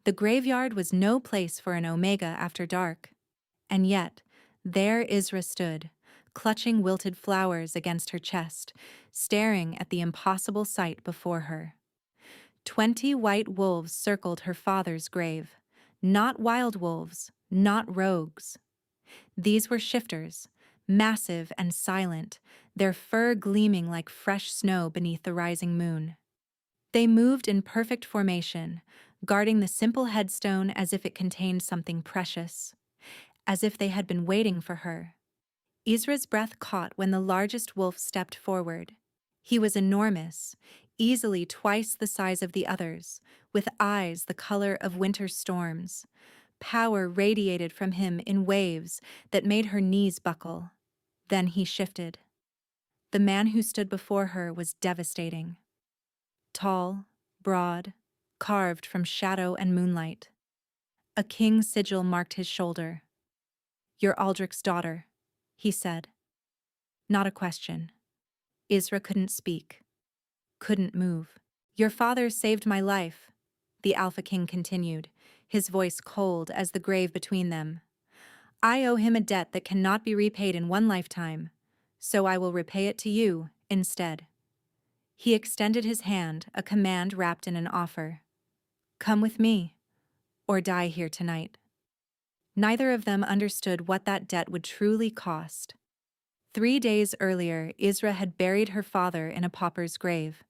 The graveyard was no place for an Omega after dark. And yet, there Isra stood, clutching wilted flowers against her chest, staring at the impossible sight before her. 20 white wolves circled her father's grave. Not wild wolves, not rogues. These were shifters, massive and silent, their fur gleaming like fresh snow beneath the rising moon. They moved in perfect formation, guarding the simple headstone as if it contained something precious, as if they had been waiting for her. Isra's breath caught when the largest wolf stepped forward. He was enormous, easily twice the size of the others, with eyes the color of winter storms. Power radiated from him in waves that made her knees buckle. Then he shifted. The man who stood before her was devastating. Tall, broad, carved from shadow and moonlight. A king's sigil marked his shoulder. "You're Aldrich's daughter," he said. Not a question. Isra couldn't speak. Couldn't move. "Your father saved my life," the Alpha King continued, his voice cold as the grave between them. "I owe him a debt that cannot be repaid in one lifetime, so I will repay it to you instead." He extended his hand, a command wrapped in an offer. "Come with me, or die here tonight." Neither of them understood what that debt would truly cost. 3 days earlier, Isra had buried her father in a pauper's grave.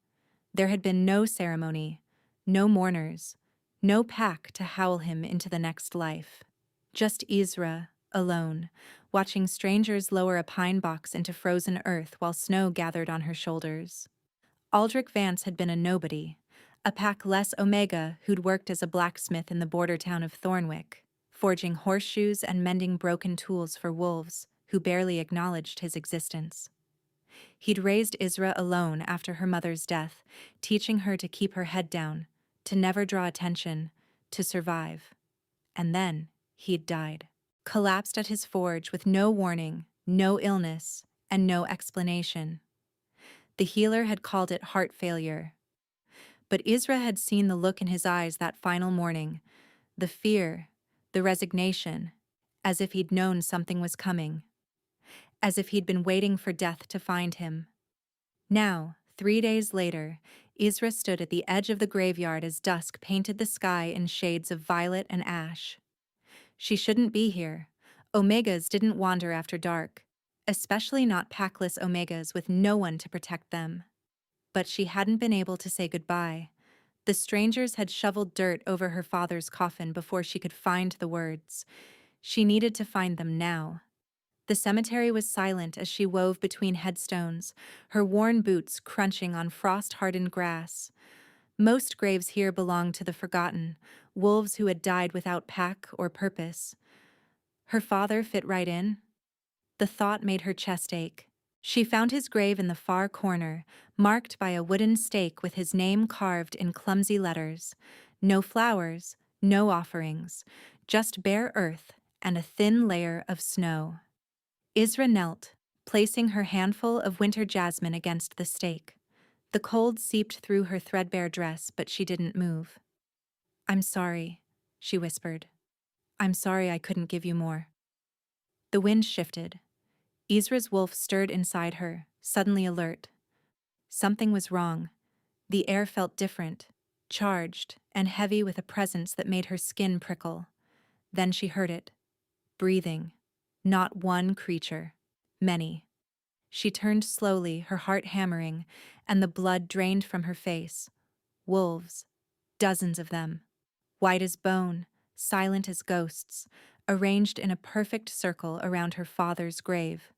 There had been no ceremony, no mourners, no pack to howl him into the next life. Just Isra, alone, watching strangers lower a pine box into frozen earth while snow gathered on her shoulders. Aldrich Vance had been a nobody, a pack less Omega who'd worked as a blacksmith in the border town of Thornwick, forging horseshoes and mending broken tools for wolves who barely acknowledged his existence. He'd raised Isra alone after her mother's death, teaching her to keep her head down, to never draw attention, to survive. And then he'd died. Collapsed at his forge with no warning, no illness, and no explanation. The healer had called it heart failure. But Isra had seen the look in his eyes that final morning, the fear, the resignation, as if he'd known something was coming, as if he'd been waiting for death to find him. Now, 3 days later, Isra stood at the edge of the graveyard as dusk painted the sky in shades of violet and ash. She shouldn't be here. Omegas didn't wander after dark, especially not packless Omegas with no one to protect them. But she hadn't been able to say goodbye. The strangers had shoveled dirt over her father's coffin before she could find the words. She needed to find them now. The cemetery was silent as she wove between headstones, her worn boots crunching on frost-hardened grass. Most graves here belonged to the forgotten, wolves who had died without pack or purpose. Her father fit right in? The thought made her chest ache. She found his grave in the far corner, marked by a wooden stake with his name carved in clumsy letters. No flowers, no offerings, just bare earth and a thin layer of snow. Isra knelt, placing her handful of winter jasmine against the stake. The cold seeped through her threadbare dress, but she didn't move. "I'm sorry," she whispered. "I'm sorry I couldn't give you more." The wind shifted. Isra's wolf stirred inside her, suddenly alert. Something was wrong. The air felt different, charged, and heavy with a presence that made her skin prickle. Then she heard it. Breathing. Not one creature. Many. She turned slowly, her heart hammering, and the blood drained from her face. Wolves. Dozens of them. White as bone, silent as ghosts, arranged in a perfect circle around her father's grave.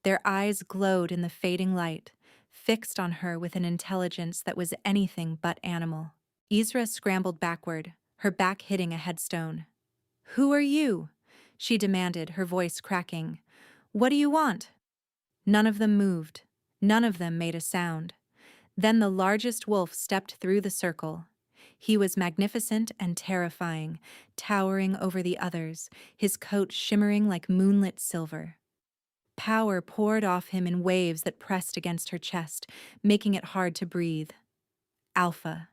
Their eyes glowed in the fading light, fixed on her with an intelligence that was anything but animal. Isra scrambled backward, her back hitting a headstone. "Who are you?" she demanded, her voice cracking. "What do you want?" None of them moved. None of them made a sound. Then the largest wolf stepped through the circle. He was magnificent and terrifying, towering over the others, his coat shimmering like moonlit silver. Power poured off him in waves that pressed against her chest, making it hard to breathe. Alpha.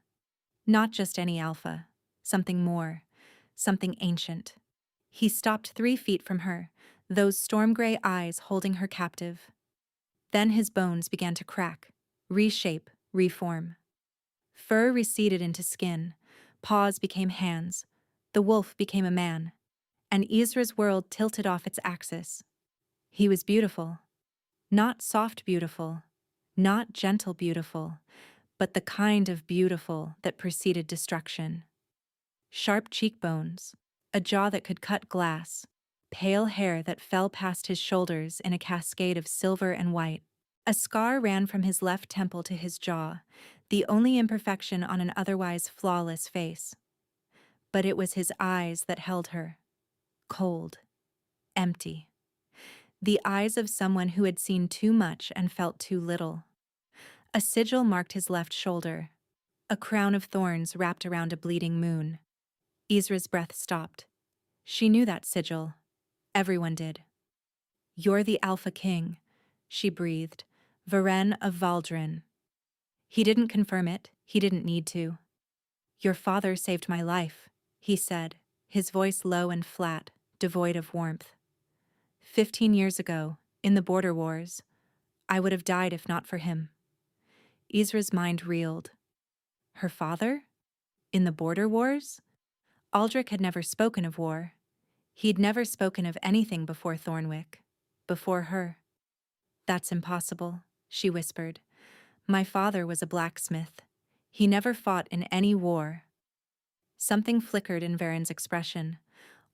Not just any alpha. something more, something ancient. He stopped 3 feet from her, those storm-gray eyes holding her captive. Then his bones began to crack, reshape, reform. Fur receded into skin, paws became hands, the wolf became a man, and Ezra's world tilted off its axis. He was beautiful. Not soft beautiful, not gentle beautiful, but the kind of beautiful that preceded destruction. Sharp cheekbones, a jaw that could cut glass, pale hair that fell past his shoulders in a cascade of silver and white. A scar ran from his left temple to his jaw, the only imperfection on an otherwise flawless face. But it was his eyes that held her. Cold. Empty. The eyes of someone who had seen too much and felt too little. A sigil marked his left shoulder. A crown of thorns wrapped around a bleeding moon. Ezra's breath stopped. She knew that sigil. Everyone did. "You're the Alpha King," she breathed. "Varen of Valdron." He didn't confirm it. He didn't need to. "Your father saved my life," he said, his voice low and flat, devoid of warmth. 15 years ago, in the border wars, I would have died if not for him. Ezra's mind reeled. Her father? In the border wars? Aldrich had never spoken of war. He'd never spoken of anything before Thornwick. Before her. "That's impossible," she whispered. "My father was a blacksmith. He never fought in any war." Something flickered in Varen's expression.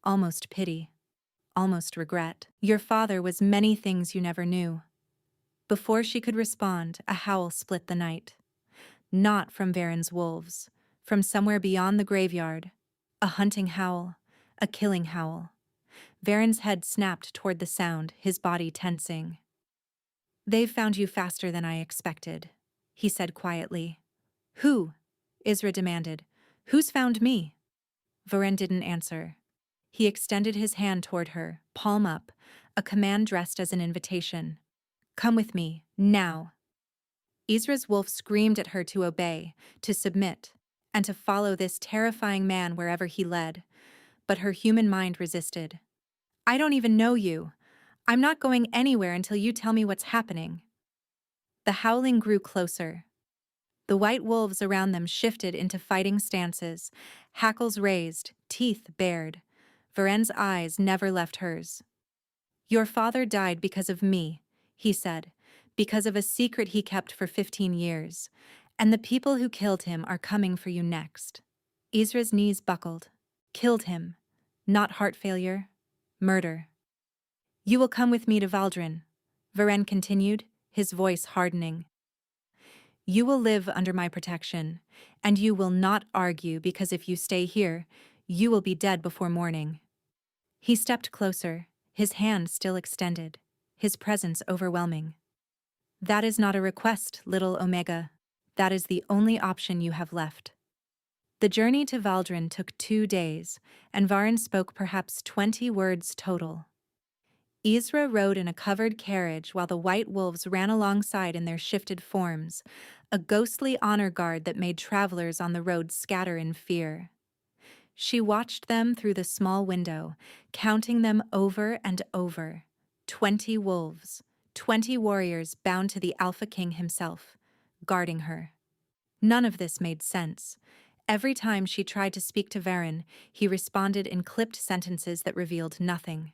Almost pity. Almost regret. "Your father was many things you never knew." Before she could respond, a howl split the night. Not from Varen's wolves, from somewhere beyond the graveyard. A hunting howl, a killing howl. Varen's head snapped toward the sound, his body tensing. "They've found you faster than I expected," he said quietly. "Who?" Ezra demanded. "Who's found me?" Varen didn't answer. He extended his hand toward her, palm up, a command dressed as an invitation. "Come with me, now." Ezra's wolf screamed at her to obey, to submit, and to follow this terrifying man wherever he led. But her human mind resisted. "I don't even know you. I'm not going anywhere until you tell me what's happening." The howling grew closer. The white wolves around them shifted into fighting stances, hackles raised, teeth bared. Varen's eyes never left hers. "Your father died because of me," he said, "because of a secret he kept for 15 years. And the people who killed him are coming for you next." Ezra's knees buckled. Killed him. Not heart failure. Murder. "You will come with me to Valdron," Varen continued, his voice hardening. "You will live under my protection, and you will not argue because if you stay here, you will be dead before morning." He stepped closer, his hand still extended, his presence overwhelming. "That is not a request, little Omega. That is the only option you have left." The journey to Valdron took 2 days, and Varen spoke perhaps 20 words total. Ezra rode in a covered carriage while the white wolves ran alongside in their shifted forms, a ghostly honor guard that made travelers on the road scatter in fear. She watched them through the small window, counting them over and over. 20 wolves, 20 warriors bound to the Alpha King himself, guarding her. None of this made sense. Every time she tried to speak to Varen, he responded in clipped sentences that revealed nothing.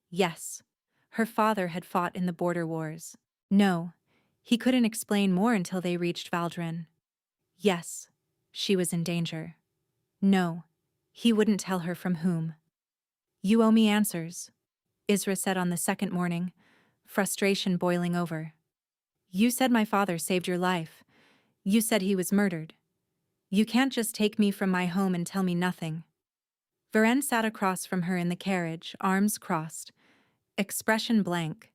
Yes, her father had fought in the border wars. No, he couldn't explain more until they reached Valdron. Yes, she was in danger. No, he wouldn't tell her from whom. "You owe me answers," Ezra said on the second morning, frustration boiling over. "You said my father saved your life. You said he was murdered. You can't just take me from my home and tell me nothing." Varen sat across from her in the carriage, arms crossed, expression blank.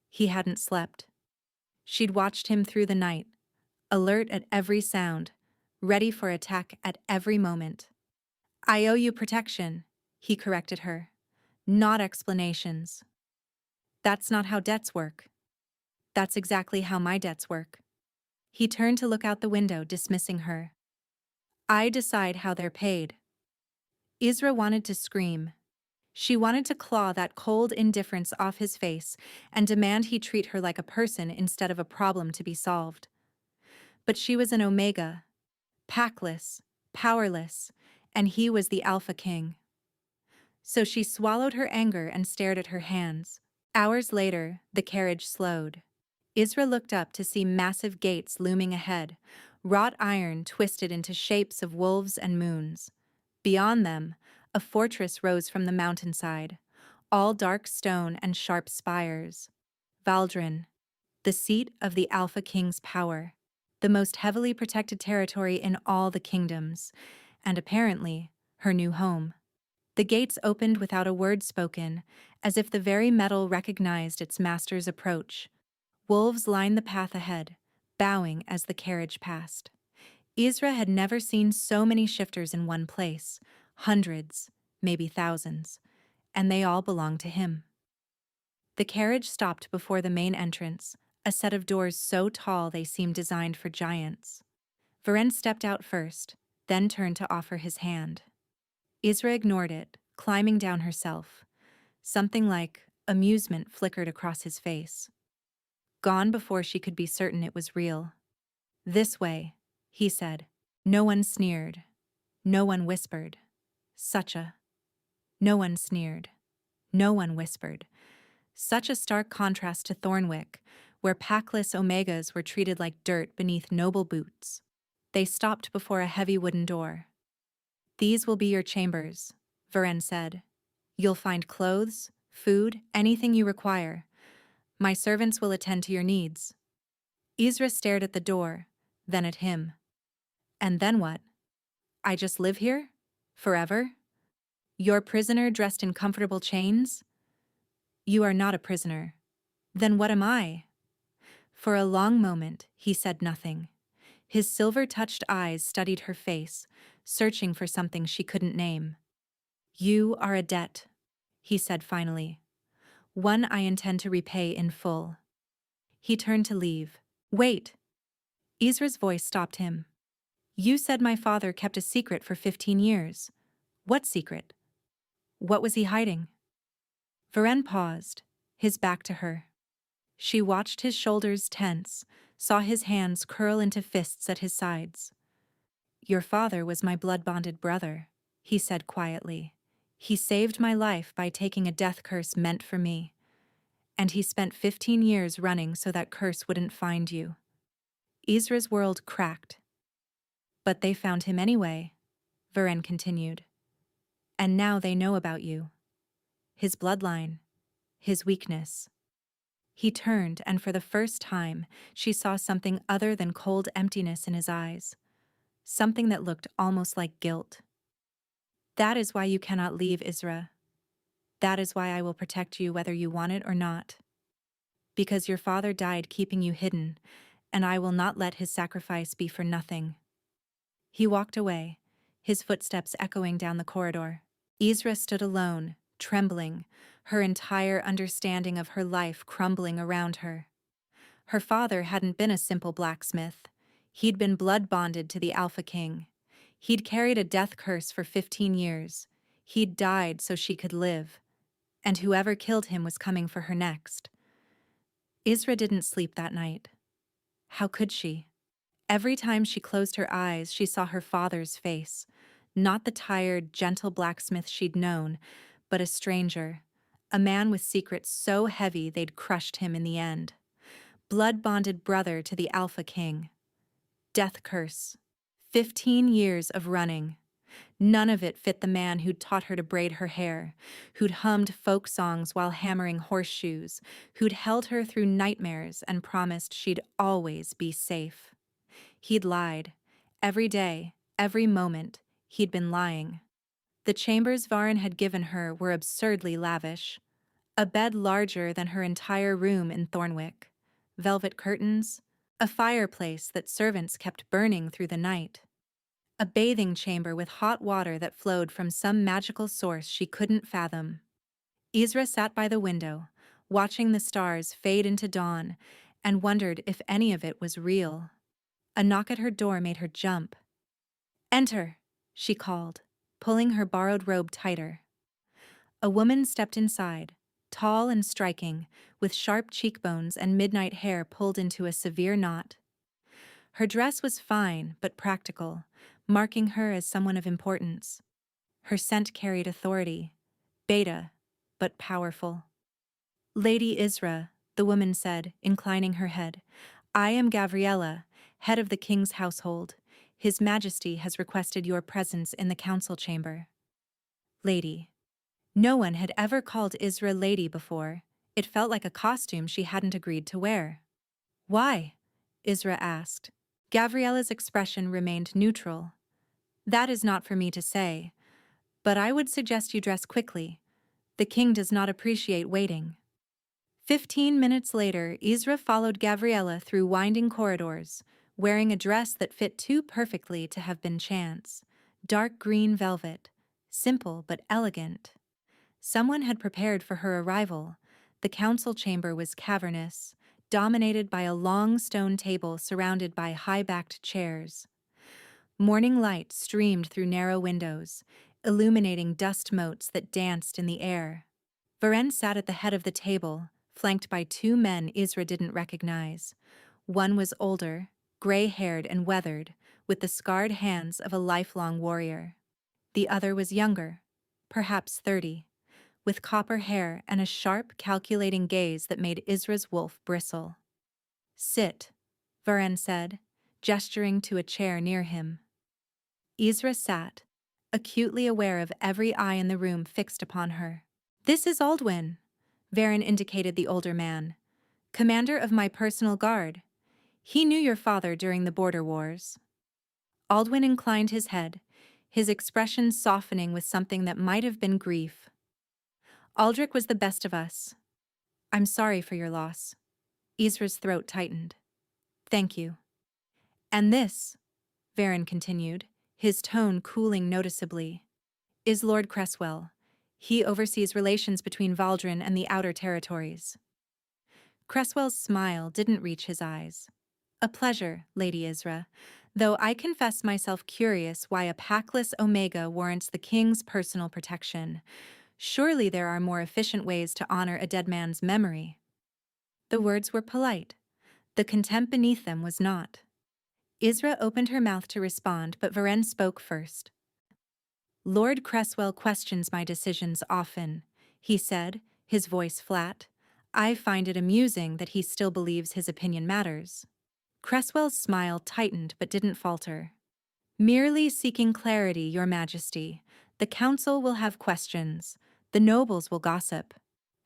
He hadn't slept. She'd watched him through the night, alert at every sound, ready for attack at every moment. "I owe you protection," he corrected her. "Not explanations." "That's not how debts work." "That's exactly how my debts work." He turned to look out the window, dismissing her. "I decide how they're paid," Isra wanted to scream. She wanted to claw that cold indifference off his face and demand he treat her like a person instead of a problem to be solved. But she was an Omega, packless, powerless, and he was the Alpha King. So she swallowed her anger and stared at her hands. Hours later, the carriage slowed. Isra looked up to see massive gates looming ahead, wrought iron twisted into shapes of wolves and moons. Beyond them, a fortress rose from the mountainside, all dark stone and sharp spires. Valdron, the seat of the Alpha King's power, the most heavily protected territory in all the kingdoms, and apparently, her new home. The gates opened without a word spoken, as if the very metal recognized its master's approach. Wolves lined the path ahead, bowing as the carriage passed. Isra had never seen so many shifters in one place, hundreds, maybe thousands, and they all belonged to him. The carriage stopped before the main entrance, a set of doors so tall they seemed designed for giants. Varen stepped out first, then turned to offer his hand. Isra ignored it, climbing down herself. Something like amusement flickered across his face. Gone before she could be certain it was real. "This way," he said. No one sneered. No one whispered. No one sneered. No one whispered. Such a stark contrast to Thornwick, where packless Omegas were treated like dirt beneath noble boots. They stopped before a heavy wooden door. "These will be your chambers," Varen said. "You'll find clothes, food, anything you require. My servants will attend to your needs." Isra stared at the door, then at him. "And then what? I just live here? Forever? Your prisoner dressed in comfortable chains?" "You are not a prisoner." "Then what am I?" For a long moment, he said nothing. His silver-touched eyes studied her face, searching for something she couldn't name. "You are a debt," he said finally. "One I intend to repay in full." He turned to leave. "Wait!" Isra's voice stopped him. "You said my father kept a secret for 15 years. What secret? What was he hiding?" Varen paused, his back to her. She watched his shoulders tense, saw his hands curl into fists at his sides. "Your father was my blood-bonded brother," he said quietly. "He saved my life by taking a death curse meant for me. And he spent 15 years running so that curse wouldn't find you." Isra's world cracked. "But they found him anyway," Varen continued. "And now they know about you. His bloodline. His weakness." He turned, and for the first time, she saw something other than cold emptiness in his eyes. Something that looked almost like guilt. "That is why you cannot leave, Isra. That is why I will protect you whether you want it or not. Because your father died keeping you hidden, and I will not let his sacrifice be for nothing." He walked away, his footsteps echoing down the corridor. Isra stood alone, trembling, her entire understanding of her life crumbling around her. Her father hadn't been a simple blacksmith. He'd been blood-bonded to the Alpha King. He'd carried a death curse for 15 years. He'd died so she could live. And whoever killed him was coming for her next. Isra didn't sleep that night. How could she? Every time she closed her eyes, she saw her father's face. Not the tired, gentle blacksmith she'd known, but a stranger. A man with secrets so heavy they'd crushed him in the end. Blood-bonded brother to the Alpha King. Death curse. 15 years of running. None of it fit the man who'd taught her to braid her hair, who'd hummed folk songs while hammering horseshoes, who'd held her through nightmares and promised she'd always be safe. He'd lied. Every day, every moment, he'd been lying. The chambers Varen had given her were absurdly lavish. A bed larger than her entire room in Thornwick. Velvet curtains. A fireplace that servants kept burning through the night. A bathing chamber with hot water that flowed from some magical source she couldn't fathom. Isra sat by the window, watching the stars fade into dawn, and wondered if any of it was real. A knock at her door made her jump. "Enter," she called, pulling her borrowed robe tighter. A woman stepped inside, tall and striking, with sharp cheekbones and midnight hair pulled into a severe knot. Her dress was fine but practical, marking her as someone of importance. Her scent carried authority, beta, but powerful. "Lady Isra," the woman said, inclining her head, "I am Gabriella, head of the king's household. His Majesty has requested your presence in the council chamber." Lady. No one had ever called Isra lady before. It felt like a costume she hadn't agreed to wear. "Why?" Isra asked. Gabriella's expression remained neutral. "That is not for me to say, but I would suggest you dress quickly. The king does not appreciate waiting." 15 minutes later, Isra followed Gabriella through winding corridors, wearing a dress that fit too perfectly to have been chance. Dark green velvet, simple but elegant. Someone had prepared for her arrival. The council chamber was cavernous, dominated by a long stone table surrounded by high-backed chairs. Morning light streamed through narrow windows, illuminating dust motes that danced in the air. Varen sat at the head of the table, flanked by two men Isra didn't recognize. One was older, gray-haired and weathered, with the scarred hands of a lifelong warrior. The other was younger, perhaps 30, with copper hair and a sharp, calculating gaze that made Isra's wolf bristle. "Sit," Varen said, gesturing to a chair near him. Isra sat, acutely aware of every eye in the room fixed upon her. "This is Aldwin," Varen indicated the older man, "commander of my personal guard. He knew your father during the border wars." Aldwin inclined his head, his expression softening with something that might have been grief. "Aldrich was the best of us. I'm sorry for your loss." Isra's throat tightened. "Thank you." "And this," Varen continued, his tone cooling noticeably, "is Lord Cresswell. He oversees relations between Valdron and the outer territories." Cresswell's smile didn't reach his eyes. "A pleasure, Lady Isra, though I confess myself curious why a packless Omega warrants the king's personal protection. Surely there are more efficient ways to honor a dead man's memory." The words were polite. The contempt beneath them was not. Isra opened her mouth to respond, but Varen spoke first. "Lord Cresswell questions my decisions often," he said, his voice flat. "I find it amusing that he still believes his opinion matters." Cresswell's smile tightened but didn't falter. "Merely seeking clarity, Your Majesty. The council will have questions. The nobles will gossip.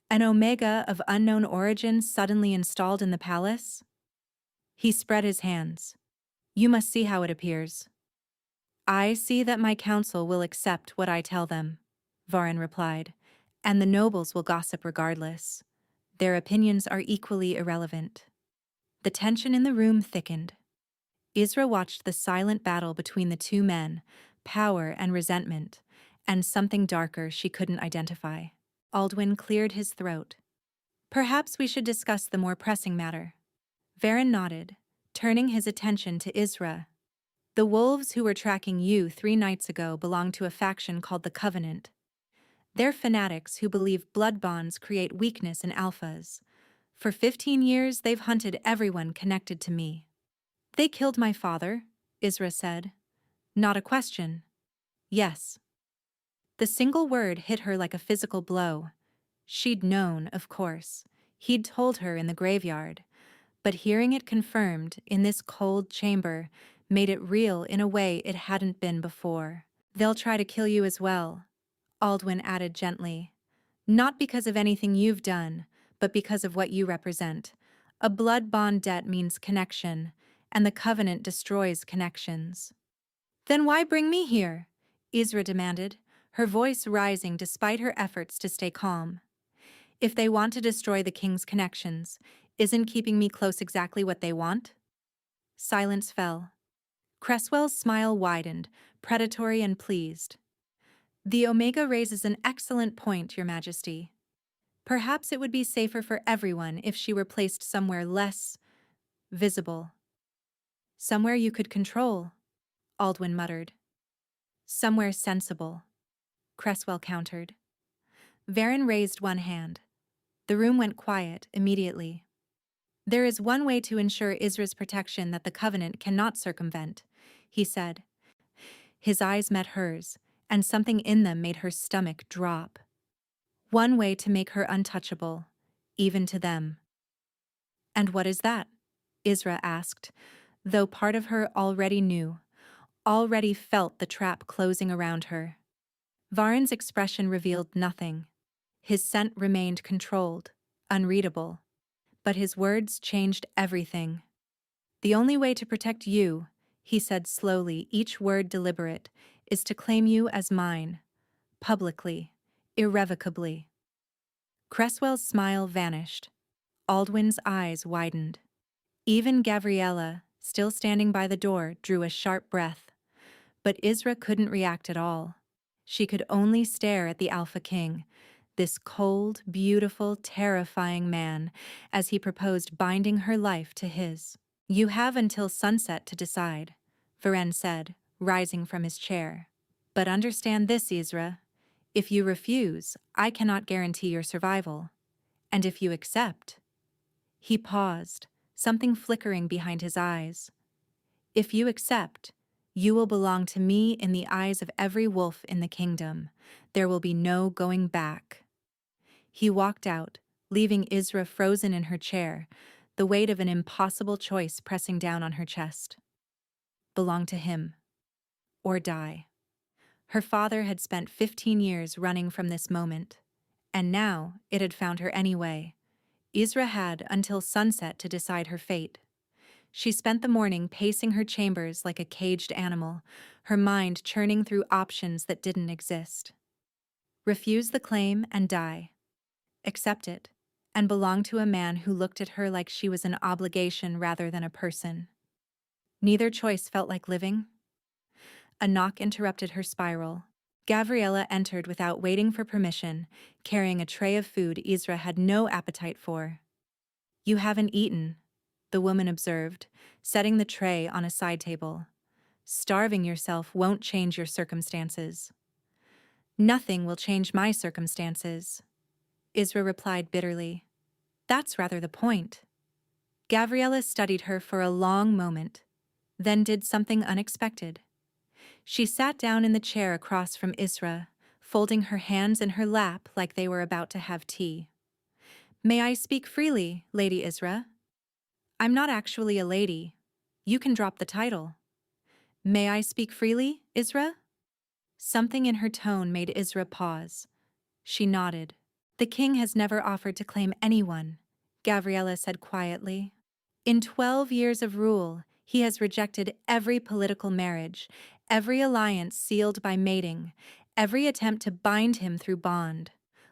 An Omega of unknown origin suddenly installed in the palace?" He spread his hands. "You must see how it appears." "I see that my council will accept what I tell them," Varen replied, "and the nobles will gossip regardless. Their opinions are equally irrelevant." The tension in the room thickened. Isra watched the silent battle between the two men, power and resentment, and something darker she couldn't identify. Aldwin cleared his throat. "Perhaps we should discuss the more pressing matter." Varen nodded, turning his attention to Isra. "The wolves who were tracking you 3 nights ago belong to a faction called the Covenant. They're fanatics who believe blood bonds create weakness in alphas. For 15 years, they've hunted everyone connected to me." "They killed my father," Isra said. "Not a question." "Yes." The single word hit her like a physical blow. She'd known, of course. He'd told her in the graveyard. But hearing it confirmed in this cold chamber made it real in a way it hadn't been before. "They'll try to kill you as well," Aldwin added gently. "Not because of anything you've done, but because of what you represent. A blood bond debt means connection, and the Covenant destroys connections." "Then why bring me here?" Isra demanded, her voice rising despite her efforts to stay calm. "If they want to destroy the king's connections, isn't keeping me close exactly what they want?" Silence fell. Cresswell's smile widened, predatory and pleased. "The Omega raises an excellent point, Your Majesty. Perhaps it would be safer for everyone if she were placed somewhere less visible. Somewhere you could control," Aldwin muttered. "Somewhere sensible." Cresswell countered. Varen raised one hand. The room went quiet immediately. There is one way to ensure Isra's protection that the Covenant cannot circumvent, he said. His eyes met hers, and something in them made her stomach drop. One way to make her untouchable, even to them. And what is that? Isra asked, though part of her already knew, already felt the trap closing around her. Varen's expression revealed nothing. His scent remained controlled, unreadable. But his words changed everything. The only way to protect you, he said slowly, each word deliberate, is to claim you as mine. Publicly. Irrevocably. Cresswell's smile vanished. Aldwyn's eyes widened. Even Gabriella, still standing by the door, drew a sharp breath. But Isra couldn't react at all. She could only stare at the Alpha King, this cold, beautiful, terrifying man, as he proposed binding her life to his. You have until sunset to decide, Varen said, rising from his chair. But understand this, Isra. If you refuse, I cannot guarantee your survival. And if you accept... He paused, something flickering behind his eyes. If you accept, you will belong to me in the eyes of every wolf in the kingdom. There will be no going back. He walked out, leaving Isra frozen in her chair, the weight of an impossible choice pressing down on her chest. Belong to him. Or die. Her father had spent 15 years running from this moment, and now it had found her anyway. Isra had until sunset to decide her fate. She spent the morning pacing her chambers like a caged animal, her mind churning through options that didn't exist. Refuse the claim and die. Accept it, and belong to a man who looked at her like she was an obligation rather than a person. Neither choice felt like living. A knock interrupted her spiral. Gabriella entered without waiting for permission, carrying a tray of food Isra had no appetite for. You haven't eaten, the woman observed, setting the tray on a side table. Starving yourself won't change your circumstances. Nothing will change my circumstances, Isra replied bitterly. That's rather the point. Gabriella studied her for a long moment, then did something unexpected. She sat down in the chair across from Isra, folding her hands in her lap like they were about to have tea. May I speak freely, Lady Isra? I'm not actually a lady. You can drop the title. May I speak freely, Isra? Something in her tone made Isra pause. She nodded. The king has never offered to claim anyone, Gabriella said quietly. In 12 years of rule, he has rejected every political marriage, every alliance sealed by mating, every attempt to bind him through bond.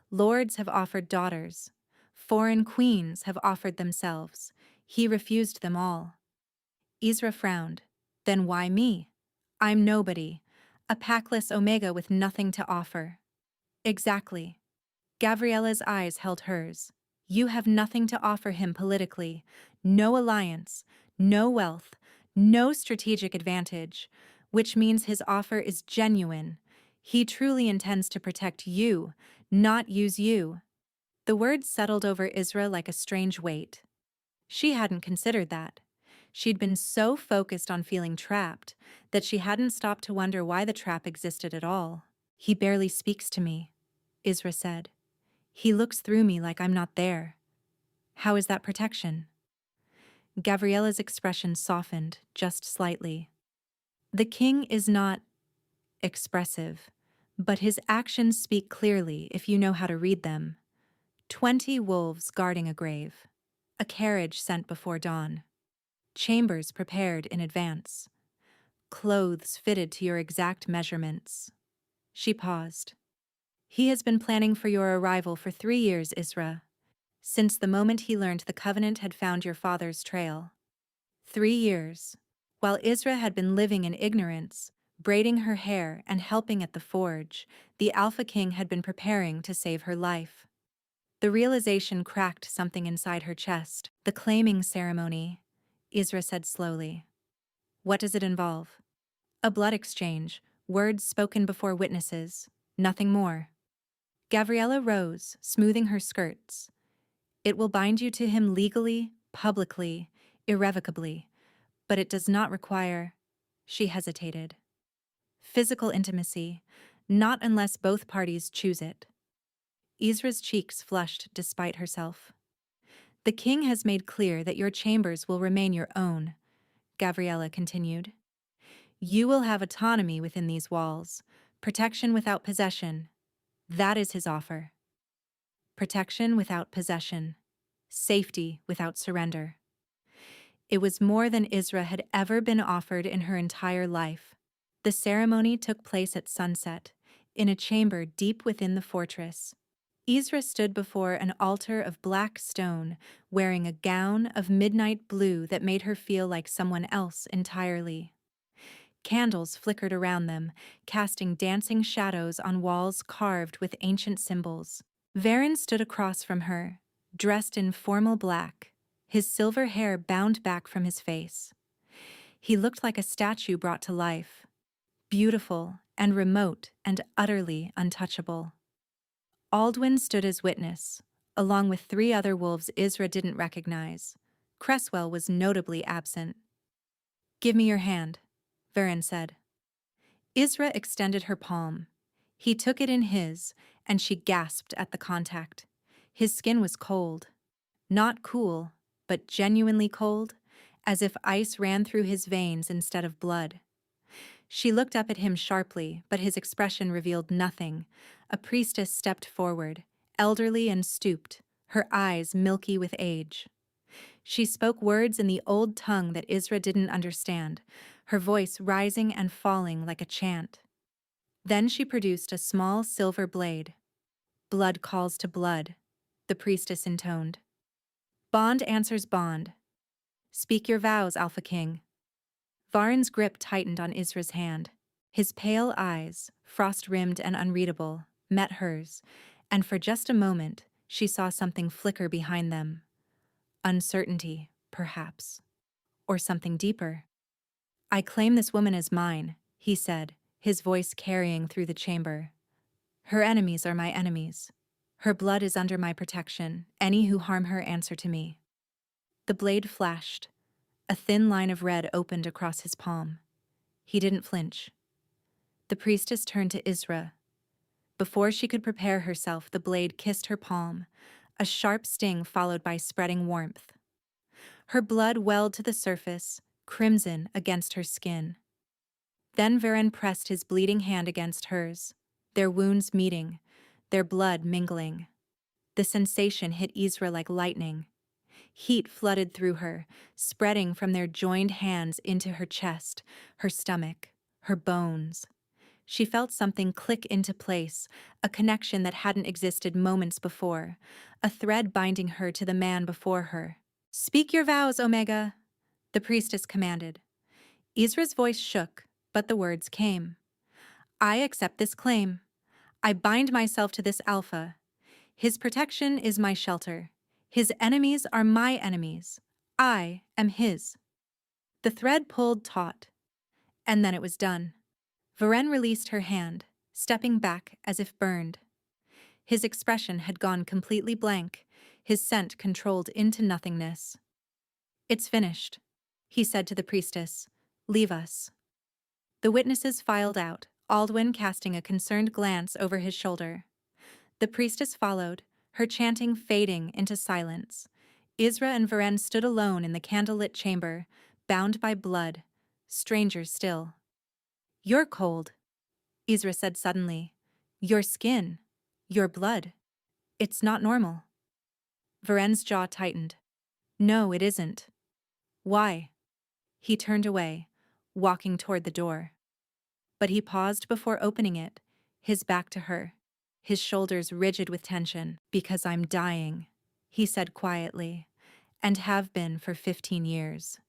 Lords have offered daughters. Foreign queens have offered themselves. He refused them all. Isra frowned. Then why me? I'm nobody, a packless Omega with nothing to offer. Exactly. Gabriella's eyes held hers. You have nothing to offer him politically, no alliance, no wealth, no strategic advantage, which means his offer is genuine. He truly intends to protect you, not use you. The words settled over Isra like a strange weight. She hadn't considered that. She'd been so focused on feeling trapped that she hadn't stopped to wonder why the trap existed at all. He barely speaks to me, Isra said. He looks through me like I'm not there. How is that protection? Gabriella's expression softened just slightly. The king is not expressive, but his actions speak clearly if you know how to read them. 20 wolves guarding a grave. A carriage sent before dawn. Chambers prepared in advance. Clothes fitted to your exact measurements. She paused. He has been planning for your arrival for 3 years, Isra. Since the moment he learned the Covenant had found your father's trail. 3 years. While Isra had been living in ignorance, braiding her hair and helping at the forge, the Alpha King had been preparing to save her life. The realization cracked something inside her chest. The claiming ceremony, Isra said slowly. What does it involve? A blood exchange, words spoken before witnesses. Nothing more. Gabriella rose, smoothing her skirts. It will bind you to him legally, publicly, irrevocably, but it does not require— She hesitated. Physical intimacy, not unless both parties choose it. Ezra's cheeks flushed despite herself. The king has made clear that your chambers will remain your own, Gabriella continued. You will have autonomy within these walls, protection without possession. That is his offer. Protection without possession, safety without surrender. It was more than Ezra had ever been offered in her entire life. The ceremony took place at sunset, in a chamber deep within the fortress. Ezra stood before an altar of black stone, wearing a gown of midnight blue that made her feel like someone else entirely. Candles flickered around them, casting dancing shadows on walls carved with ancient symbols. Varen stood across from her, dressed in formal black, his silver hair bound back from his face. He looked like a statue brought to life, beautiful and remote and utterly untouchable. Aldwin stood as witness, along with 3 other wolves Ezra didn't recognize. Cresswell was notably absent. Give me your hand, Varen said. Ezra extended her palm. He took it in his, and she gasped at the contact. His skin was cold. Not cool, but genuinely cold, as if ice ran through his veins instead of blood. She looked up at him sharply, but his expression revealed nothing. A priestess stepped forward, elderly and stooped, her eyes milky with age. She spoke words in the old tongue that Ezra didn't understand, her voice rising and falling like a chant. Then she produced a small silver blade. Blood calls to blood, the priestess intoned. Bond answers bond. Speak your vows, Alpha King. Varen's grip tightened on Ezra's hand. His pale eyes, frost-rimmed and unreadable, met hers, and for just a moment she saw something flicker behind them. Uncertainty, perhaps. Or something deeper. I claim this woman as mine, he said, his voice carrying through the chamber. Her enemies are my enemies. Her blood is under my protection. Any who harm her answer to me. The blade flashed. A thin line of red opened across his palm. He didn't flinch. The priestess turned to Ezra. Before she could prepare herself, the blade kissed her palm, a sharp sting followed by spreading warmth. Her blood welled to the surface, crimson against her skin. Then Varen pressed his bleeding hand against hers, their wounds meeting, their blood mingling. The sensation hit Ezra like lightning. Heat flooded through her, spreading from their joined hands into her chest, her stomach, her bones. She felt something click into place, a connection that hadn't existed moments before, a thread binding her to the man before her. Speak your vows, Omega, the priestess commanded. Ezra's voice shook, but the words came. I accept this claim. I bind myself to this Alpha. His protection is my shelter. His enemies are my enemies. I am his. The thread pulled taut, and then it was done. Varen released her hand, stepping back as if burned. His expression had gone completely blank, his scent controlled into nothingness. It's finished, he said to the priestess. Leave us. The witnesses filed out, Aldwin casting a concerned glance over his shoulder. The priestess followed, her chanting fading into silence. Ezra and Varen stood alone in the candlelit chamber, bound by blood, strangers still. You're cold, Ezra said suddenly. Your skin, your blood. It's not normal. Varen's jaw tightened. No, it isn't. Why? He turned away, walking toward the door. But he paused before opening it, his back to her, his shoulders rigid with tension. Because I'm dying, he said quietly, and have been for 15 years.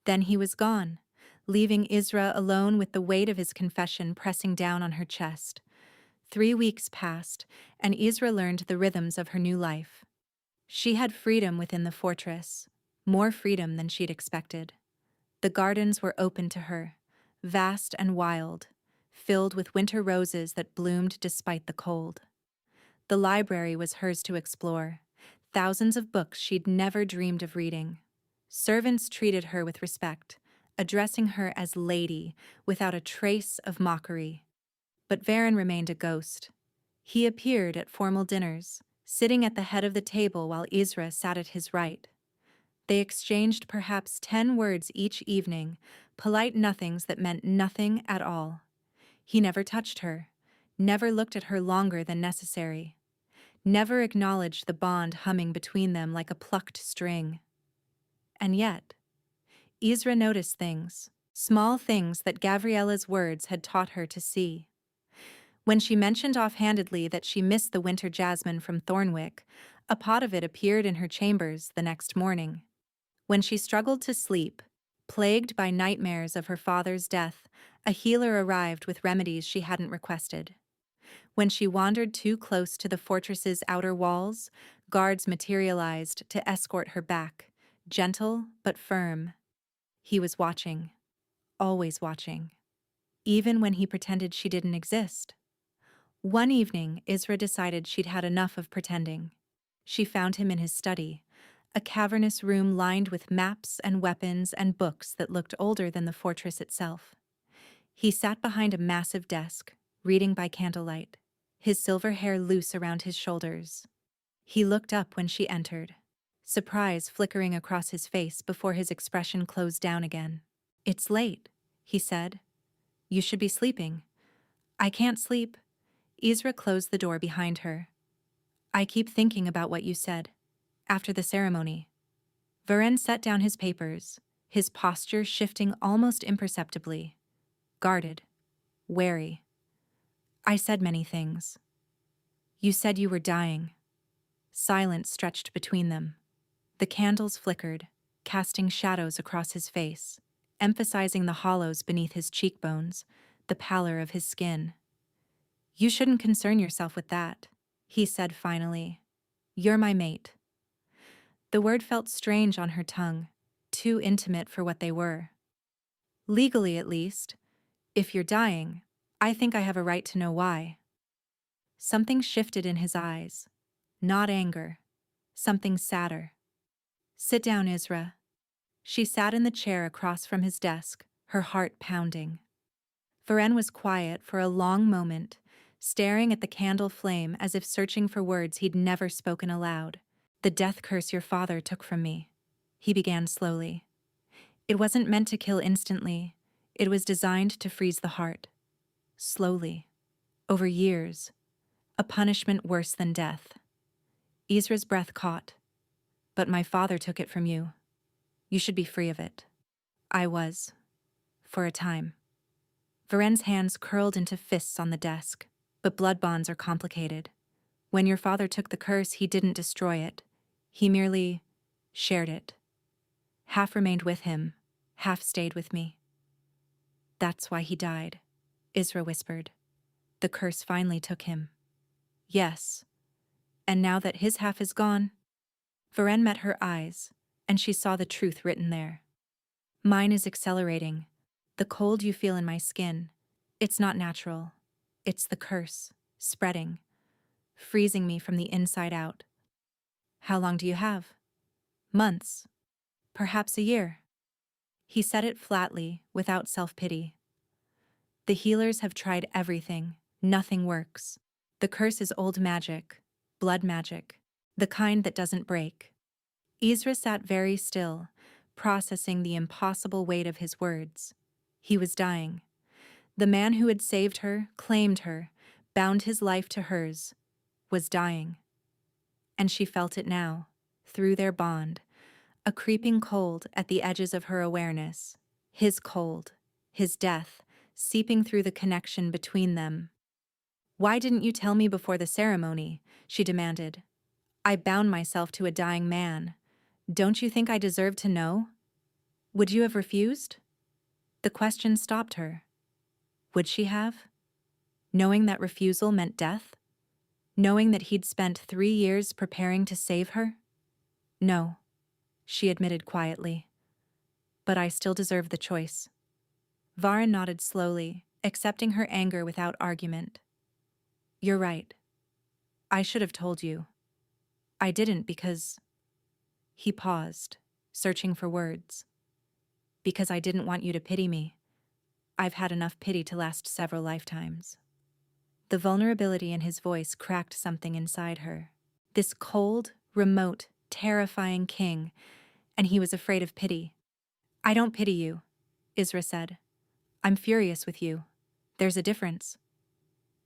Then he was gone, leaving Ezra alone with the weight of his confession pressing down on her chest. 3 weeks passed, and Ezra learned the rhythms of her new life. She had freedom within the fortress, more freedom than she'd expected. The gardens were open to her, vast and wild, filled with winter roses that bloomed despite the cold. The library was hers to explore, thousands of books she'd never dreamed of reading. Servants treated her with respect, addressing her as lady without a trace of mockery. But Varen remained a ghost. He appeared at formal dinners, sitting at the head of the table while Isra sat at his right. They exchanged perhaps 10 words each evening, polite nothings that meant nothing at all. He never touched her, never looked at her longer than necessary, never acknowledged the bond humming between them like a plucked string. And yet, Isra noticed things, small things that Gavriella's words had taught her to see. When she mentioned offhandedly that she missed the winter jasmine from Thornwick, a pot of it appeared in her chambers the next morning. When she struggled to sleep, plagued by nightmares of her father's death, a healer arrived with remedies she hadn't requested. When she wandered too close to the fortress's outer walls, guards materialized to escort her back, gentle but firm. He was watching, always watching, even when he pretended she didn't exist. One evening, Isra decided she'd had enough of pretending. She found him in his study, a cavernous room lined with maps and weapons and books that looked older than the fortress itself. He sat behind a massive desk, reading by candlelight, his silver hair loose around his shoulders. He looked up when she entered, surprise flickering across his face before his expression closed down again. "It's late," he said. "You should be sleeping." "I can't sleep." Isra closed the door behind her. "I keep thinking about what you said. After the ceremony." Varen set down his papers, his posture shifting almost imperceptibly. Guarded. Wary. "I said many things. You said you were dying." Silence stretched between them. The candles flickered, casting shadows across his face, emphasizing the hollows beneath his cheekbones, the pallor of his skin. "You shouldn't concern yourself with that," he said finally. "You're my mate." The word felt strange on her tongue, too intimate for what they were. "Legally, at least. If you're dying, I think I have a right to know why." Something shifted in his eyes. Not anger. Something sadder. "Sit down, Isra." She sat in the chair across from his desk, her heart pounding. Varen was quiet for a long moment, staring at the candle flame as if searching for words he'd never spoken aloud. "The death curse your father took from me," he began slowly. "It wasn't meant to kill instantly. It was designed to freeze the heart. Slowly. Over years. A punishment worse than death." Isra's breath caught. "But my father took it from you. You should be free of it." "I was. For a time." Varen's hands curled into fists on the desk, but blood bonds are complicated. When your father took the curse, he didn't destroy it. He merely shared it. Half remained with him, half stayed with me. "That's why he died," Isra whispered. "The curse finally took him." "Yes. And now that his half is gone?" Varen met her eyes, and she saw the truth written there. "Mine is accelerating. The cold you feel in my skin, it's not natural. It's the curse, spreading, freezing me from the inside out." "How long do you have?" "Months. Perhaps a year." He said it flatly, without self-pity. "The healers have tried everything. Nothing works. The curse is old magic, blood magic, the kind that doesn't break." Isra sat very still, processing the impossible weight of his words. He was dying. The man who had saved her, claimed her, bound his life to hers, was dying. And she felt it now, through their bond, a creeping cold at the edges of her awareness. His cold, his death, seeping through the connection between them. "Why didn't you tell me before the ceremony?" she demanded. "I bound myself to a dying man. Don't you think I deserve to know? Would you have refused?" The question stopped her. Would she have? Knowing that refusal meant death? Knowing that he'd spent 3 years preparing to save her? "No," she admitted quietly. "But I still deserve the choice." Varen nodded slowly, accepting her anger without argument. "You're right. I should have told you. I didn't because—" He paused, searching for words. "Because I didn't want you to pity me. I've had enough pity to last several lifetimes." The vulnerability in his voice cracked something inside her. This cold, remote, terrifying king, and he was afraid of pity. "I don't pity you," Isra said. "I'm furious with you. There's a difference."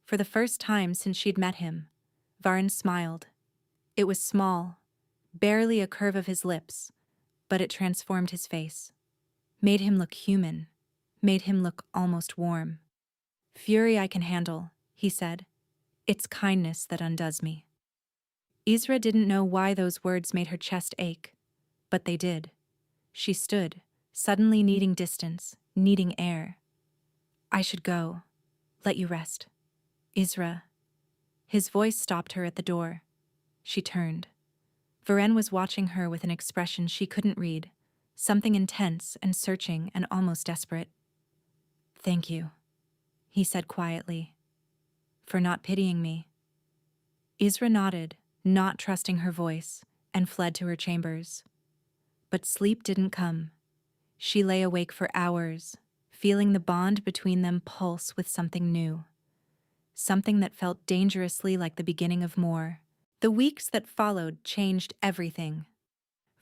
For the first time since she'd met him, Varen smiled. It was small, barely a curve of his lips, but it transformed his face. Made him look human, made him look almost warm. "Fury I can handle," he said. "It's kindness that undoes me." Isra didn't know why those words made her chest ache, but they did. She stood, suddenly needing distance, needing air. "I should go. Let you rest." "Isra." His voice stopped her at the door. She turned. Varen was watching her with an expression she couldn't read, something intense and searching and almost desperate. "Thank you," he said quietly, "for not pitying me." Isra nodded, not trusting her voice, and fled to her chambers. But sleep didn't come. She lay awake for hours, feeling the bond between them pulse with something new. Something that felt dangerously like the beginning of more. The weeks that followed changed everything.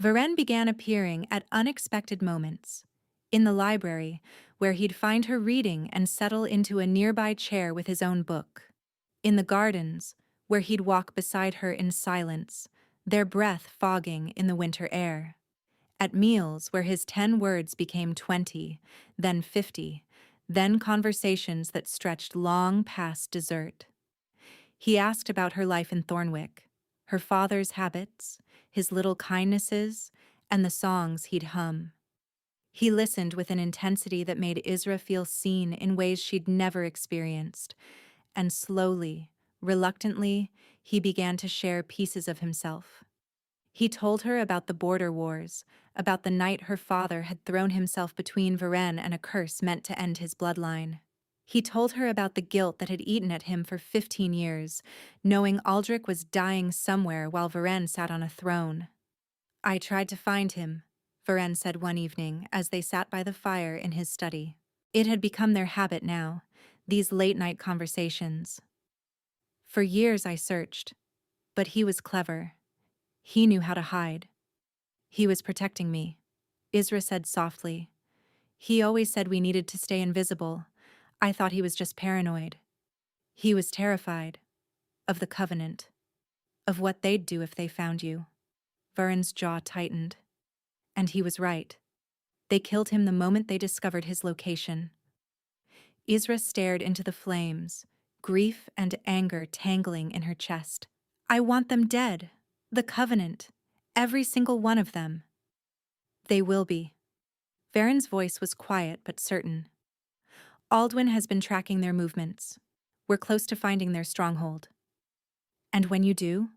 Varen began appearing at unexpected moments. In the library, where he'd find her reading and settle into a nearby chair with his own book. In the gardens, where he'd walk beside her in silence, their breath fogging in the winter air. At meals, where his 10 words became 20, then 50, then conversations that stretched long past dessert. He asked about her life in Thornwick, her father's habits, his little kindnesses, and the songs he'd hum. He listened with an intensity that made Isra feel seen in ways she'd never experienced, and slowly, reluctantly, he began to share pieces of himself. He told her about the border wars, about the night her father had thrown himself between Varen and a curse meant to end his bloodline. He told her about the guilt that had eaten at him for 15 years, knowing Aldrich was dying somewhere while Varen sat on a throne. "I tried to find him," Varen said one evening as they sat by the fire in his study. It had become their habit now, these late-night conversations. "For years I searched, but he was clever. He knew how to hide. He was protecting me," Isra said softly. "He always said we needed to stay invisible. I thought he was just paranoid. He was terrified. Of the Covenant. Of what they'd do if they found you." Varen's jaw tightened. And he was right. They killed him the moment they discovered his location. Isra stared into the flames, grief and anger tangling in her chest. "I want them dead. The Covenant. Every single one of them." "They will be." Varen's voice was quiet but certain. "Aldwin has been tracking their movements. We're close to finding their stronghold." "And when you do?"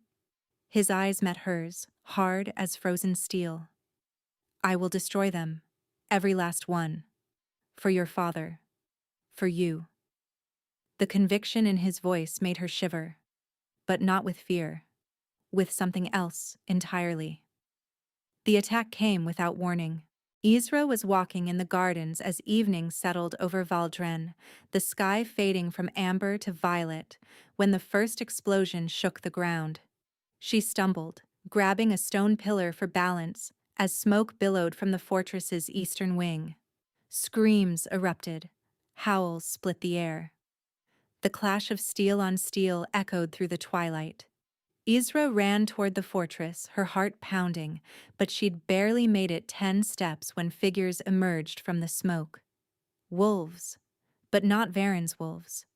His eyes met hers, hard as frozen steel. "I will destroy them. Every last one. For your father. For you." The conviction in his voice made her shiver. But not with fear. With something else entirely. The attack came without warning. Isra was walking in the gardens as evening settled over Valdron, the sky fading from amber to violet, when the first explosion shook the ground. She stumbled, grabbing a stone pillar for balance, as smoke billowed from the fortress's eastern wing. Screams erupted. Howls split the air. The clash of steel on steel echoed through the twilight. Isra ran toward the fortress, her heart pounding, but she'd barely made it 10 steps when figures emerged from the smoke. Wolves, but not Varen's wolves.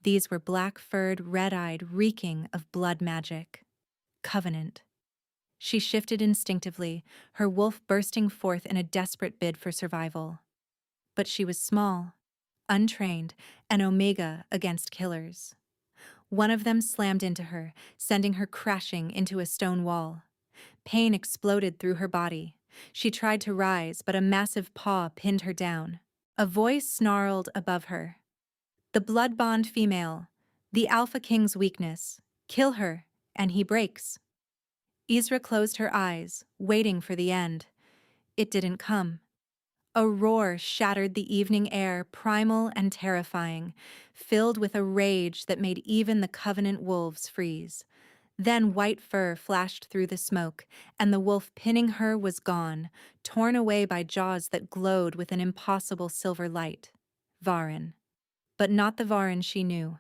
These were black-furred, red-eyed, reeking of blood magic. Covenant. She shifted instinctively, her wolf bursting forth in a desperate bid for survival. But she was small, untrained, an omega against killers. One of them slammed into her, sending her crashing into a stone wall. Pain exploded through her body. She tried to rise, but a massive paw pinned her down. A voice snarled above her. The blood bond female, the Alpha King's weakness. Kill her, and he breaks. Isra closed her eyes, waiting for the end. It didn't come. A roar shattered the evening air, primal and terrifying, filled with a rage that made even the Covenant wolves freeze. Then white fur flashed through the smoke, and the wolf pinning her was gone, torn away by jaws that glowed with an impossible silver light. Varin. But not the Varin she knew.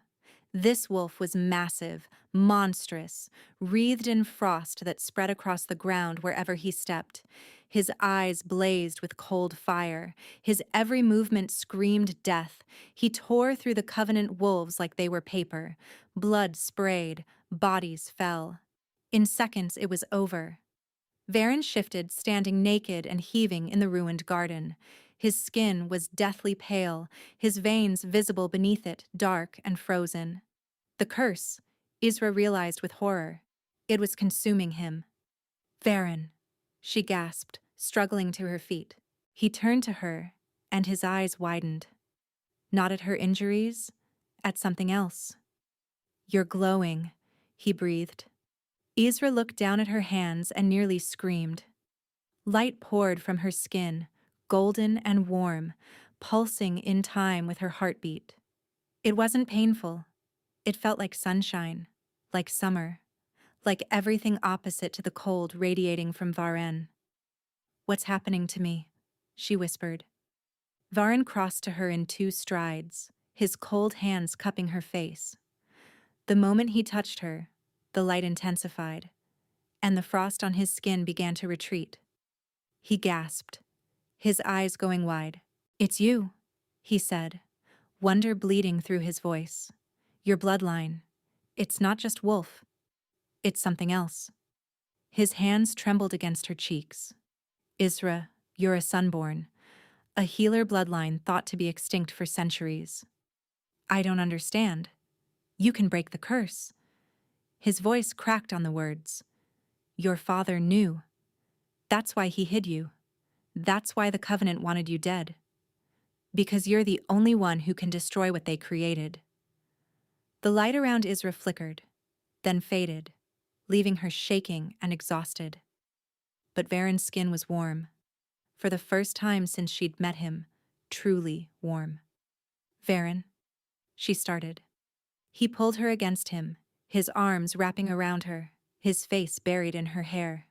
This wolf was massive, monstrous, wreathed in frost that spread across the ground wherever he stepped. His eyes blazed with cold fire. His every movement screamed death. He tore through the Covenant wolves like they were paper. Blood sprayed, bodies fell. In seconds it was over. Varin shifted, standing naked and heaving in the ruined garden. His skin was deathly pale, his veins visible beneath it, dark and frozen. The curse, Isra realized with horror. It was consuming him. Varin, she gasped, struggling to her feet. He turned to her, and his eyes widened. Not at her injuries, at something else. You're glowing, he breathed. Isra looked down at her hands and nearly screamed. Light poured from her skin, golden and warm, pulsing in time with her heartbeat. It wasn't painful. It felt like sunshine, like summer, like everything opposite to the cold radiating from Varin. What's happening to me? She whispered. Varin crossed to her in 2 strides, his cold hands cupping her face. The moment he touched her, the light intensified, and the frost on his skin began to retreat. He gasped, his eyes going wide. It's you, he said, wonder bleeding through his voice. Your bloodline. It's not just wolf. It's something else. His hands trembled against her cheeks. Isra, you're a sunborn, a healer bloodline thought to be extinct for centuries. I don't understand. You can break the curse. His voice cracked on the words. Your father knew. That's why he hid you. That's why the Covenant wanted you dead. Because you're the only one who can destroy what they created. The light around Isra flickered, then faded, leaving her shaking and exhausted. But Varin's skin was warm. For the first time since she'd met him, truly warm. Varin, she started. He pulled her against him, his arms wrapping around her, his face buried in her hair.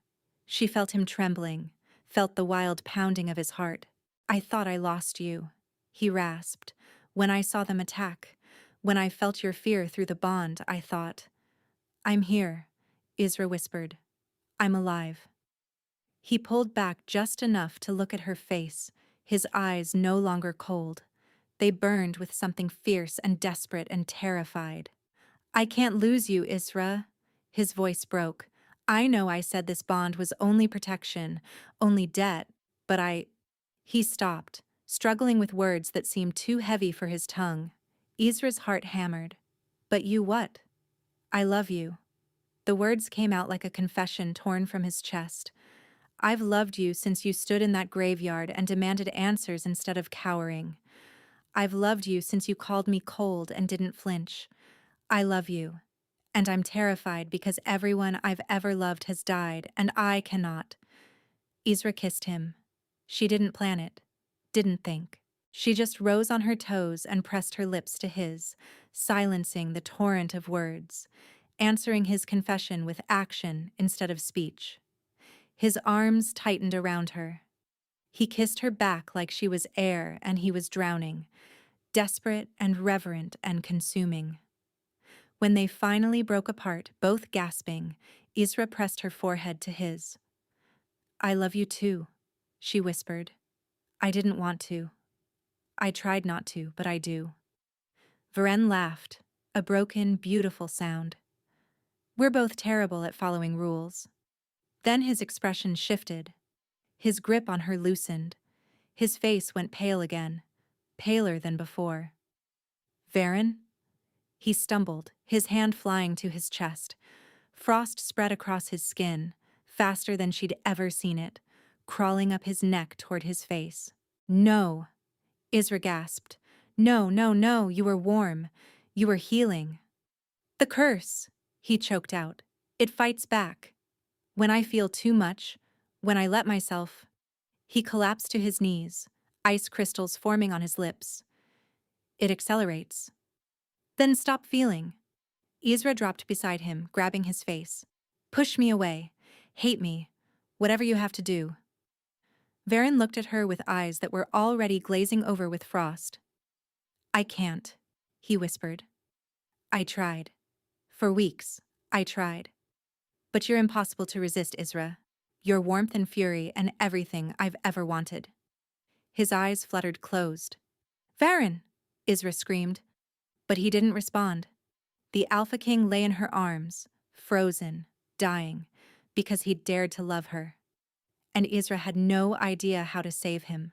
She felt him trembling, felt the wild pounding of his heart. I thought I lost you, he rasped. When I saw them attack, when I felt your fear through the bond, I thought. I'm here, Isra whispered. I'm alive. He pulled back just enough to look at her face, his eyes no longer cold. They burned with something fierce and desperate and terrified. I can't lose you, Isra. His voice broke. I know I said this bond was only protection, only debt, but He stopped, struggling with words that seemed too heavy for his tongue. Isra's heart hammered. But you what? I love you. The words came out like a confession torn from his chest. I've loved you since you stood in that graveyard and demanded answers instead of cowering. I've loved you since you called me cold and didn't flinch. I love you. And I'm terrified because everyone I've ever loved has died, and I cannot. Isra kissed him. She didn't plan it, didn't think. She just rose on her toes and pressed her lips to his, silencing the torrent of words, answering his confession with action instead of speech. His arms tightened around her. He kissed her back like she was air and he was drowning, desperate and reverent and consuming. When they finally broke apart, both gasping, Isra pressed her forehead to his. I love you too, she whispered. I didn't want to. I tried not to, but I do. Varin laughed, a broken, beautiful sound. We're both terrible at following rules. Then his expression shifted. His grip on her loosened. His face went pale again, paler than before. Varin? He stumbled, his hand flying to his chest. Frost spread across his skin, faster than she'd ever seen it, crawling up his neck toward his face. No, Isra gasped. No, no, no, you were warm. You were healing. The curse, he choked out. It fights back. When I feel too much, when I let myself. He collapsed to his knees, ice crystals forming on his lips. It accelerates. Then stop feeling. Ezra dropped beside him, grabbing his face. Push me away. Hate me. Whatever you have to do. Varen looked at her with eyes that were already glazing over with frost. I can't, he whispered. I tried. For weeks, I tried. But you're impossible to resist, Ezra. Your warmth and fury and everything I've ever wanted. His eyes fluttered closed. Varen! Ezra screamed. But he didn't respond. The Alpha King lay in her arms, frozen, dying, because he'd dared to love her. And Ezra had no idea how to save him.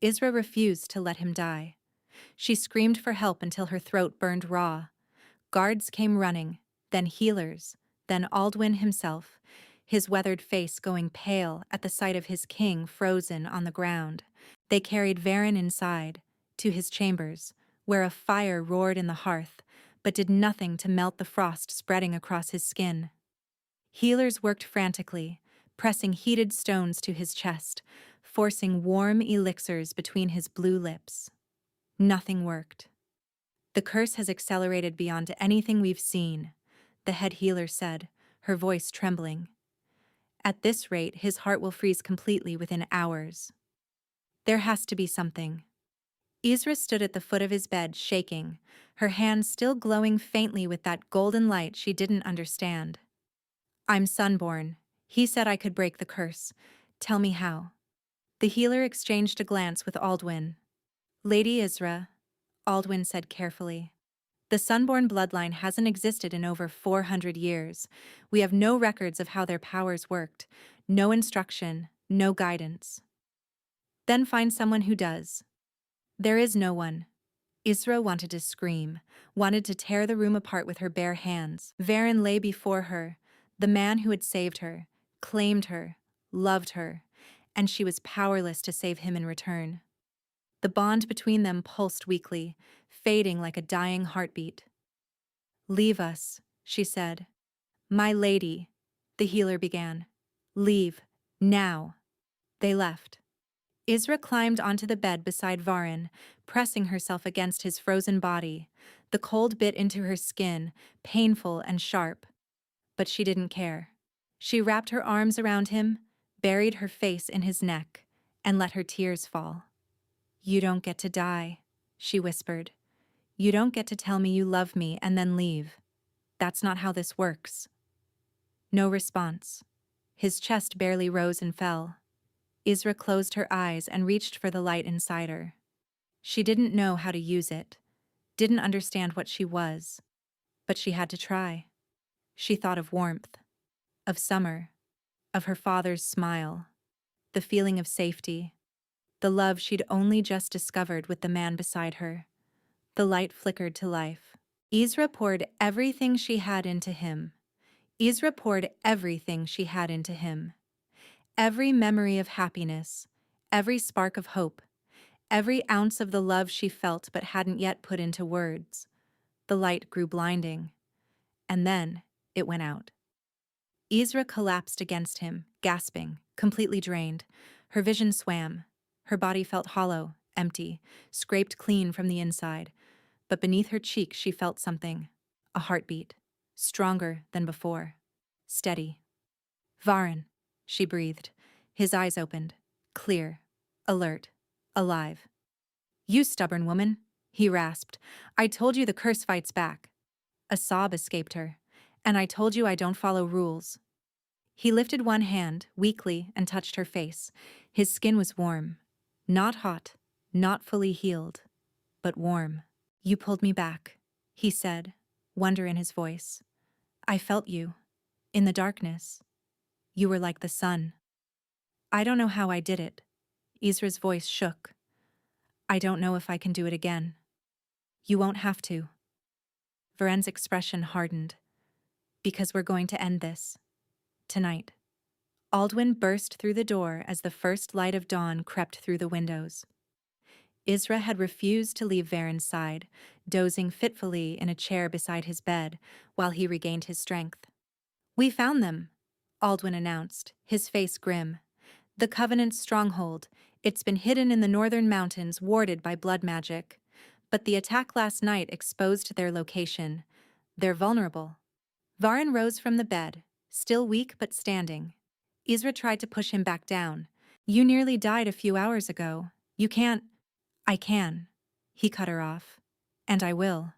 Ezra refused to let him die. She screamed for help until her throat burned raw. Guards came running, then healers, then Aldwin himself, his weathered face going pale at the sight of his king frozen on the ground. They carried Varen inside, to his chambers, where a fire roared in the hearth, but did nothing to melt the frost spreading across his skin. Healers worked frantically, pressing heated stones to his chest, forcing warm elixirs between his blue lips. Nothing worked. The curse has accelerated beyond anything we've seen, the head healer said, her voice trembling. At this rate, his heart will freeze completely within hours. There has to be something. Ezra stood at the foot of his bed, shaking, her hands still glowing faintly with that golden light she didn't understand. I'm Sunborn. He said I could break the curse. Tell me how. The healer exchanged a glance with Aldwin. Lady Ezra, Aldwin said carefully. The Sunborn bloodline hasn't existed in over 400 years. We have no records of how their powers worked, no instruction, no guidance. Then find someone who does. There is no one. Ezra wanted to scream, wanted to tear the room apart with her bare hands. Varen lay before her, the man who had saved her, claimed her, loved her, and she was powerless to save him in return. The bond between them pulsed weakly, fading like a dying heartbeat. Leave us, she said. My lady, the healer began. Leave, now. They left. Ezra climbed onto the bed beside Varen, pressing herself against his frozen body. The cold bit into her skin, painful and sharp. But she didn't care. She wrapped her arms around him, buried her face in his neck, and let her tears fall. You don't get to die, she whispered. You don't get to tell me you love me and then leave. That's not how this works. No response. His chest barely rose and fell. Ezra closed her eyes and reached for the light inside her. She didn't know how to use it, didn't understand what she was, but she had to try. She thought of warmth, of summer, of her father's smile, the feeling of safety, the love she'd only just discovered with the man beside her. The light flickered to life. Ezra poured everything she had into him. Ezra poured everything she had into him. Every memory of happiness, every spark of hope, every ounce of the love she felt but hadn't yet put into words. The light grew blinding. And then it went out. Ezra collapsed against him, gasping, completely drained. Her vision swam. Her body felt hollow, empty, scraped clean from the inside. But beneath her cheek she felt something. A heartbeat. Stronger than before. Steady. Varen, she breathed. His eyes opened. Clear. Alert. Alive. You stubborn woman, he rasped. I told you the curse fights back. A sob escaped her. And I told you I don't follow rules. He lifted one hand, weakly, and touched her face. His skin was warm. Not hot, not fully healed, but warm. You pulled me back, he said, wonder in his voice. I felt you. In the darkness. You were like the sun. I don't know how I did it. Ezra's voice shook. I don't know if I can do it again. You won't have to. Varen's expression hardened. Because we're going to end this. Tonight. Aldwin burst through the door as the first light of dawn crept through the windows. Isra had refused to leave Varen's side, dozing fitfully in a chair beside his bed while he regained his strength. "We found them," Aldwin announced, his face grim. "The Covenant's stronghold. It's been hidden in the northern mountains, warded by blood magic. But the attack last night exposed their location. They're vulnerable." Varen rose from the bed, still weak but standing. Isra tried to push him back down. "You nearly died a few hours ago. You can't—" "I can," he cut her off. "And I will.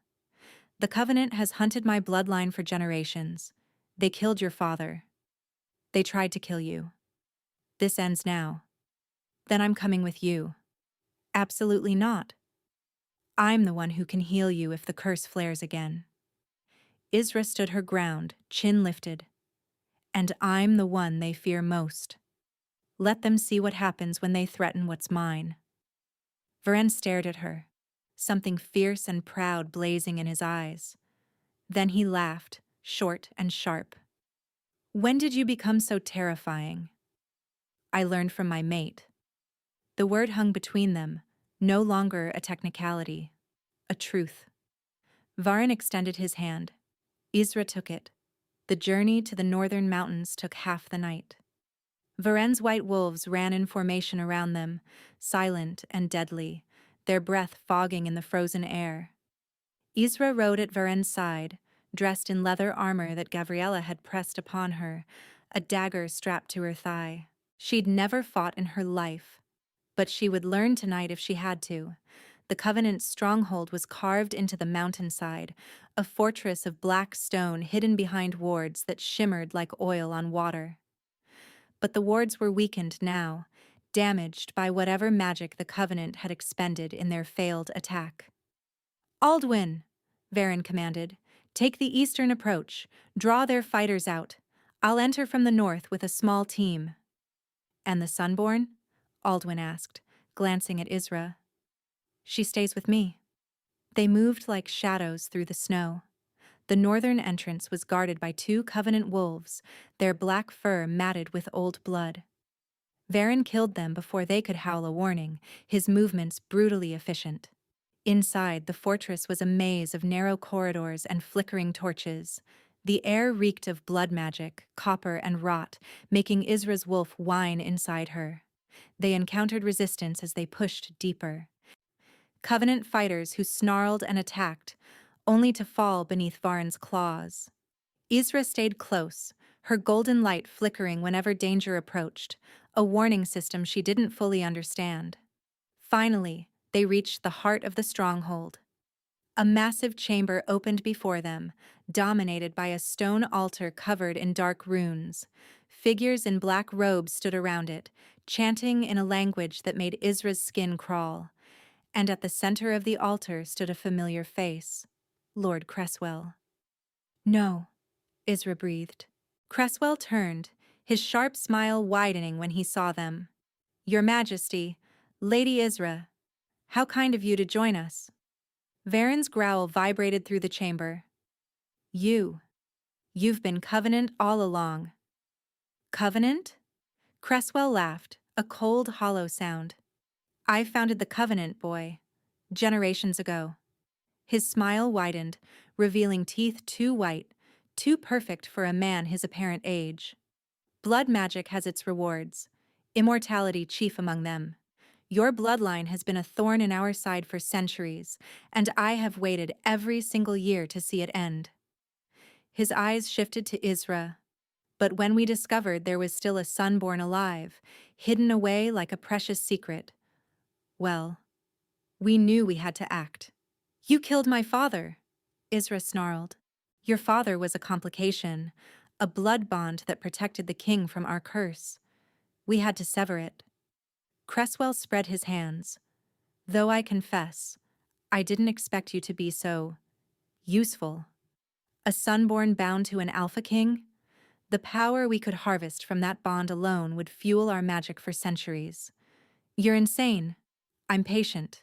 The Covenant has hunted my bloodline for generations. They killed your father. They tried to kill you. This ends now. Then I'm coming with you." "Absolutely not. I'm the one who can heal you if the curse flares again." Isra stood her ground, chin lifted. "And I'm the one they fear most. Let them see what happens when they threaten what's mine." Varen stared at her, something fierce and proud blazing in his eyes. Then he laughed, short and sharp. "When did you become so terrifying?" "I learned from my mate." The word hung between them, no longer a technicality, a truth. Varen extended his hand. Isra took it. The journey to the northern mountains took half the night. Varen's white wolves ran in formation around them, silent and deadly, their breath fogging in the frozen air. Isra rode at Varen's side, dressed in leather armor that Gabriella had pressed upon her, a dagger strapped to her thigh. She'd never fought in her life, but she would learn tonight if she had to. The Covenant's stronghold was carved into the mountainside, a fortress of black stone hidden behind wards that shimmered like oil on water. But the wards were weakened now, damaged by whatever magic the Covenant had expended in their failed attack. "Aldwin," Varen commanded, "take the eastern approach. Draw their fighters out. I'll enter from the north with a small team." "And the Sunborn?" Aldwin asked, glancing at Isra. "She stays with me." They moved like shadows through the snow. The northern entrance was guarded by 2 Covenant wolves, their black fur matted with old blood. Varen killed them before they could howl a warning, his movements brutally efficient. Inside, the fortress was a maze of narrow corridors and flickering torches. The air reeked of blood magic, copper and rot, making Isra's wolf whine inside her. They encountered resistance as they pushed deeper. Covenant fighters who snarled and attacked, only to fall beneath Varen's claws. Isra stayed close, her golden light flickering whenever danger approached, a warning system she didn't fully understand. Finally, they reached the heart of the stronghold. A massive chamber opened before them, dominated by a stone altar covered in dark runes. Figures in black robes stood around it, chanting in a language that made Isra's skin crawl. And at the center of the altar stood a familiar face, Lord Cresswell. "No," Isra breathed. Cresswell turned, his sharp smile widening when he saw them. "Your Majesty, Lady Isra, how kind of you to join us." Varen's growl vibrated through the chamber. You've been Covenant all along." "Covenant?" Cresswell laughed, a cold, hollow sound. "I founded the Covenant, boy, generations ago." His smile widened, revealing teeth too white, too perfect for a man his apparent age. "Blood magic has its rewards, immortality chief among them. Your bloodline has been a thorn in our side for centuries, and I have waited every single year to see it end." His eyes shifted to Isra. "But when we discovered there was still a Sunborn alive, hidden away like a precious secret, well, we knew we had to act." "You killed my father," Isra snarled. "Your father was a complication, a blood bond that protected the king from our curse. We had to sever it." Cresswell spread his hands. "Though I confess, I didn't expect you to be so useful. A Sunborn bound to an Alpha King? The power we could harvest from that bond alone would fuel our magic for centuries." "You're insane. I'm patient."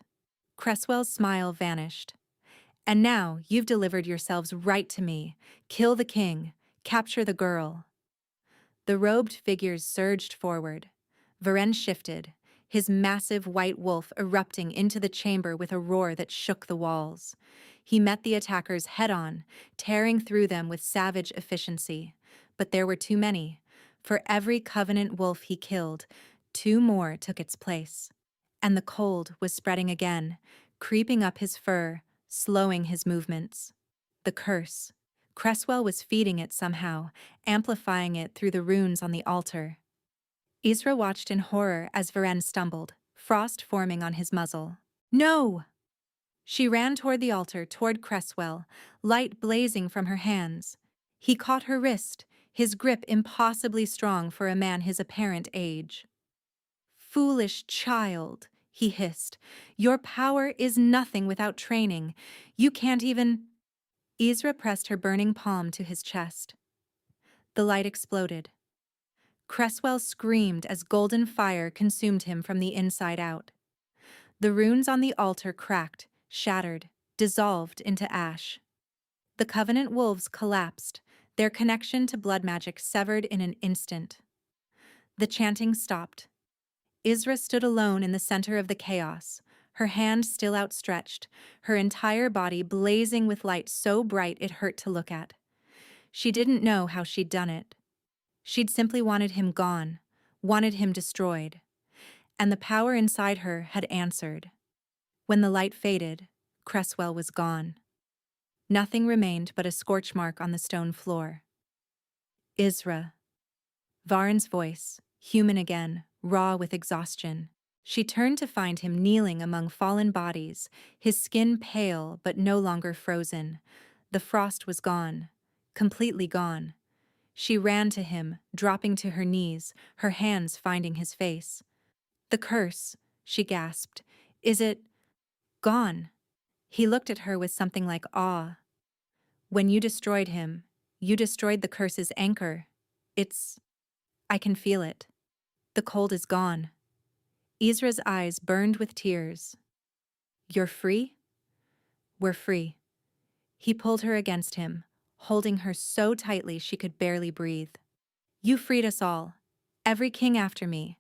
Cresswell's smile vanished. "And now you've delivered yourselves right to me. Kill the king. Capture the girl." The robed figures surged forward. Varen shifted, his massive white wolf erupting into the chamber with a roar that shook the walls. He met the attackers head-on, tearing through them with savage efficiency. But there were too many. For every Covenant wolf he killed, 2 more took its place. And the cold was spreading again, creeping up his fur, slowing his movements. The curse. Cresswell was feeding it somehow, amplifying it through the runes on the altar. Isra watched in horror as Varen stumbled, frost forming on his muzzle. No! She ran toward the altar, toward Cresswell, light blazing from her hands. He caught her wrist, his grip impossibly strong for a man his apparent age. "Foolish child," he hissed. "Your power is nothing without training. You can't even—" Isra pressed her burning palm to his chest. The light exploded. Cresswell screamed as golden fire consumed him from the inside out. The runes on the altar cracked, shattered, dissolved into ash. The Covenant wolves collapsed, their connection to blood magic severed in an instant. The chanting stopped. Isra stood alone in the center of the chaos, her hand still outstretched, her entire body blazing with light so bright it hurt to look at. She didn't know how she'd done it. She'd simply wanted him gone, wanted him destroyed. And the power inside her had answered. When the light faded, Cresswell was gone. Nothing remained but a scorch mark on the stone floor. Isra. Varen's voice, human again, raw with exhaustion. She turned to find him kneeling among fallen bodies, his skin pale but no longer frozen. The frost was gone, completely gone. She ran to him, dropping to her knees, her hands finding his face. "The curse," she gasped. "Is it gone?" He looked at her with something like awe. "When you destroyed him, you destroyed the curse's anchor. I can feel it. The cold is gone." Isra's eyes burned with tears. "You're free?" "We're free." He pulled her against him, holding her so tightly she could barely breathe. "You freed us all. Every king after me.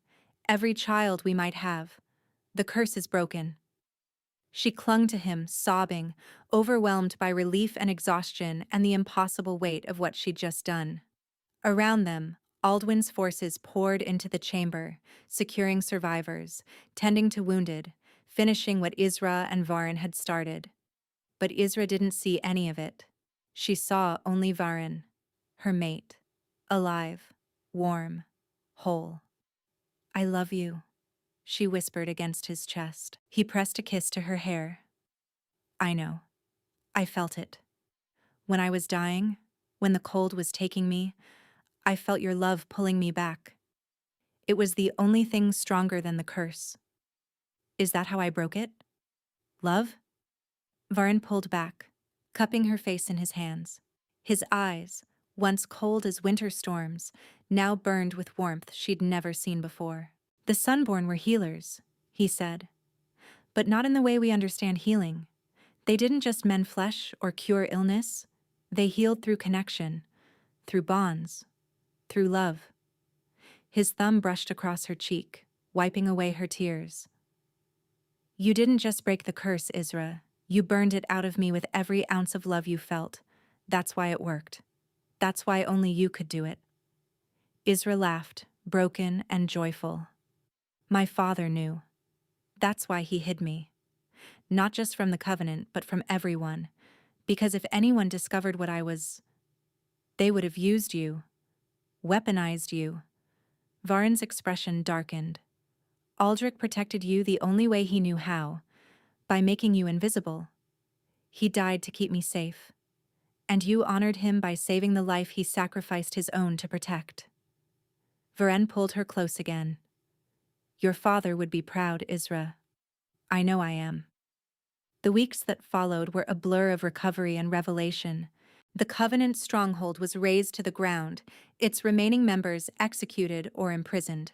Every child we might have. The curse is broken." She clung to him, sobbing, overwhelmed by relief and exhaustion and the impossible weight of what she'd just done. Around them, Aldwin's forces poured into the chamber, securing survivors, tending to wounded, finishing what Isra and Varen had started. But Isra didn't see any of it. She saw only Varen, her mate, alive, warm, whole. "I love you," she whispered against his chest. He pressed a kiss to her hair. "I know. I felt it. When I was dying, when the cold was taking me, I felt your love pulling me back. It was the only thing stronger than the curse. Is that how I broke it? Love?" Varen pulled back, cupping her face in his hands. His eyes, once cold as winter storms, now burned with warmth she'd never seen before. "The Sunborn were healers," he said. "But not in the way we understand healing. They didn't just mend flesh or cure illness. They healed through connection, through bonds, through love." His thumb brushed across her cheek, wiping away her tears. "You didn't just break the curse, Isra. You burned it out of me with every ounce of love you felt. That's why it worked. That's why only you could do it." Isra laughed, broken and joyful. "My father knew. That's why he hid me. Not just from the Covenant, but from everyone. Because if anyone discovered what I was, they would have used you, weaponized you." Varen's expression darkened. "Aldrich protected you the only way he knew how, by making you invisible. He died to keep me safe. And you honored him by saving the life he sacrificed his own to protect." Varen pulled her close again. "Your father would be proud, Isra. I know I am." The weeks that followed were a blur of recovery and revelation. The Covenant stronghold was razed to the ground, its remaining members executed or imprisoned.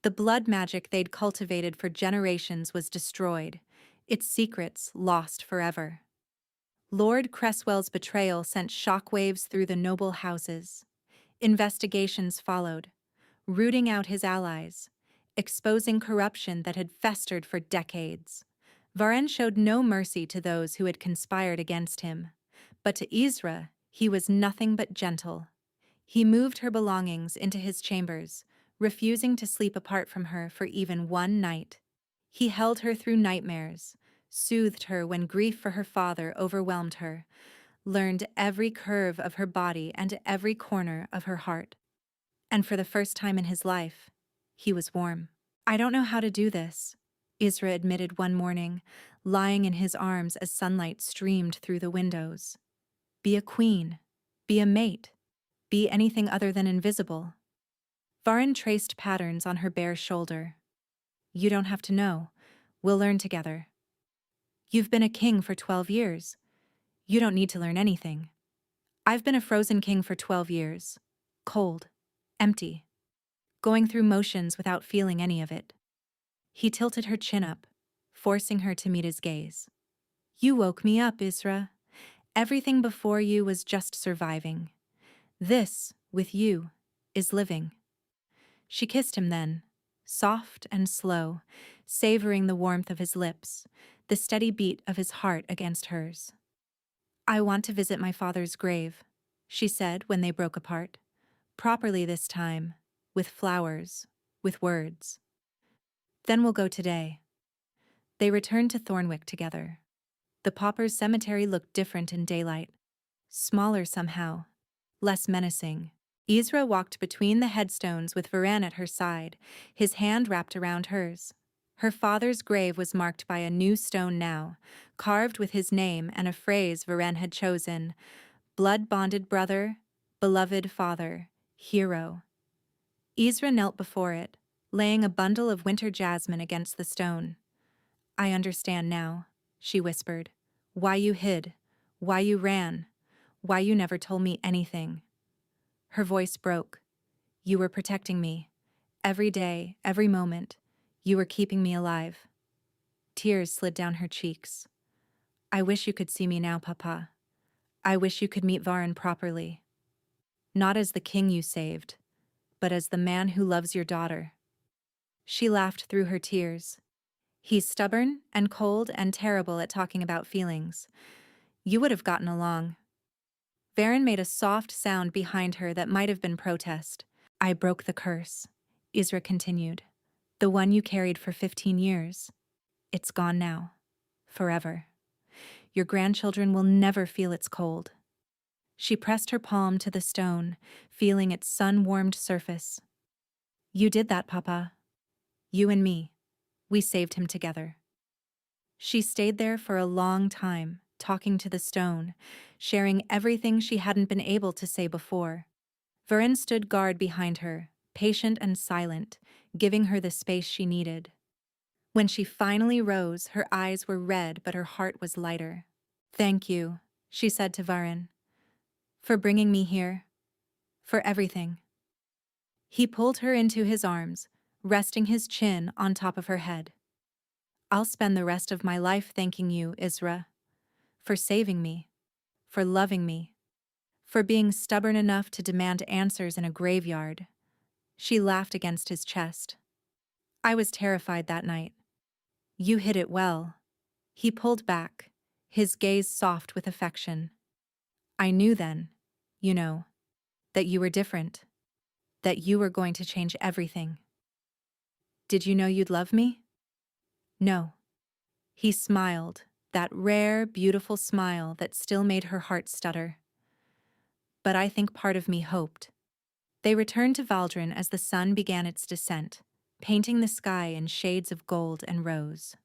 The blood magic they'd cultivated for generations was destroyed, its secrets lost forever. Lord Cresswell's betrayal sent shockwaves through the noble houses. Investigations followed, rooting out his allies. exposing corruption that had festered for decades. Varen showed no mercy to those who had conspired against him, but to Isra he was nothing but gentle. He moved her belongings into his chambers, refusing to sleep apart from her for even one night. He held her through nightmares, soothed her when grief for her father overwhelmed her, learned every curve of her body and every corner of her heart. And for the first time in his life, he was warm. "I don't know how to do this," Isra admitted one morning, lying in his arms as sunlight streamed through the windows. "Be a queen. Be a mate. Be anything other than invisible." Varen traced patterns on her bare shoulder. "You don't have to know. We'll learn together. You've been a king for 12 years. You don't need to learn anything. I've been a frozen king for 12 years. Cold. Empty. Going through motions without feeling any of it." He tilted her chin up, forcing her to meet his gaze. "You woke me up, Isra. Everything before you was just surviving. This, with you, is living." She kissed him then, soft and slow, savoring the warmth of his lips, the steady beat of his heart against hers. "I want to visit my father's grave," she said when they broke apart. "Properly this time, with flowers, with words. Then we'll go today." They returned to Thornwick together. The Paupers' cemetery looked different in daylight. Smaller somehow, less menacing. Isra walked between the headstones with Varen at her side, his hand wrapped around hers. Her father's grave was marked by a new stone now, carved with his name and a phrase Varen had chosen: "Blood-bonded brother, beloved father, hero." Isra knelt before it, laying a bundle of winter jasmine against the stone. "I understand now," she whispered. "Why you hid, why you ran, why you never told me anything." Her voice broke. "You were protecting me. Every day, every moment, you were keeping me alive." Tears slid down her cheeks. "I wish you could see me now, Papa. I wish you could meet Varen properly. Not as the king you saved, but as the man who loves your daughter." She laughed through her tears. "He's stubborn and cold and terrible at talking about feelings. You would have gotten along." Varen made a soft sound behind her that might have been protest. "I broke the curse," Isra continued. "The one you carried for 15 years. It's gone now. Forever. Your grandchildren will never feel its cold." She pressed her palm to the stone, feeling its sun-warmed surface. "You did that, Papa. You and me. We saved him together." She stayed there for a long time, talking to the stone, sharing everything she hadn't been able to say before. Varen stood guard behind her, patient and silent, giving her the space she needed. When she finally rose, her eyes were red, but her heart was lighter. "Thank you," she said to Varen, "for bringing me here. For everything." He pulled her into his arms, resting his chin on top of her head. "I'll spend the rest of my life thanking you, Isra, for saving me, for loving me, for being stubborn enough to demand answers in a graveyard." She laughed against his chest. "I was terrified that night. You hid it well." He pulled back, his gaze soft with affection. "I knew then, you know, that you were different, that you were going to change everything." "Did you know you'd love me?" "No." He smiled, that rare, beautiful smile that still made her heart stutter. "But I think part of me hoped." They returned to Valdron as the sun began its descent, painting the sky in shades of gold and rose.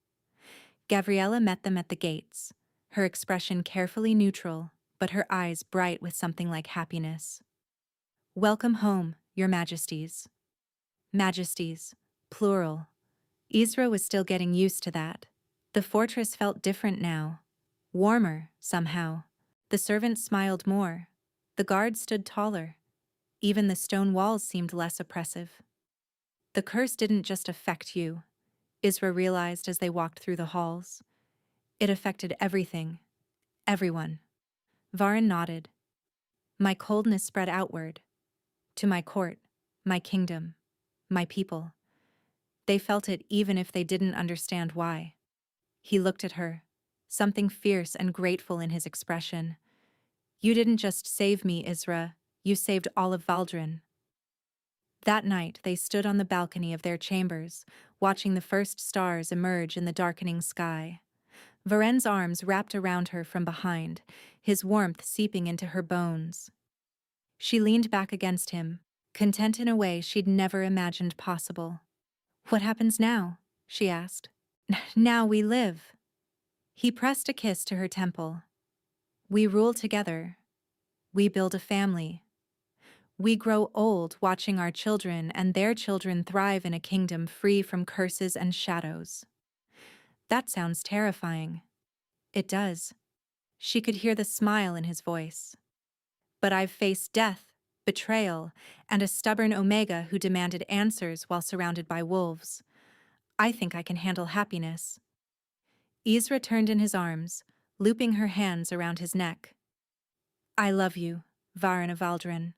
Gabriella met them at the gates, her expression carefully neutral, but her eyes bright with something like happiness. "Welcome home, your majesties." Majesties, plural. Isra was still getting used to that. The fortress felt different now, warmer, somehow. The servants smiled more. The guards stood taller. Even the stone walls seemed less oppressive. The curse didn't just affect you, Isra realized as they walked through the halls. It affected everything, everyone. Varen nodded. "My coldness spread outward, to my court, my kingdom, my people. They felt it even if they didn't understand why. He looked at her, something fierce and grateful in his expression. You didn't just save me, Isra, you saved all of Valdron. That night they stood on the balcony of their chambers, watching the first stars emerge in the darkening sky. Varen's arms wrapped around her from behind, his warmth seeping into her bones. She leaned back against him, content in a way she'd never imagined possible. What happens now? She asked. Now we live. He pressed a kiss to her temple. We rule together. We build a family. We grow old watching our children and their children thrive in a kingdom free from curses and shadows. That sounds terrifying. It does. She could hear the smile in his voice. But I've faced death, betrayal, and a stubborn Omega who demanded answers while surrounded by wolves. I think I can handle happiness. Isra turned in his arms, looping her hands around his neck. I love you, Varen of Valdron.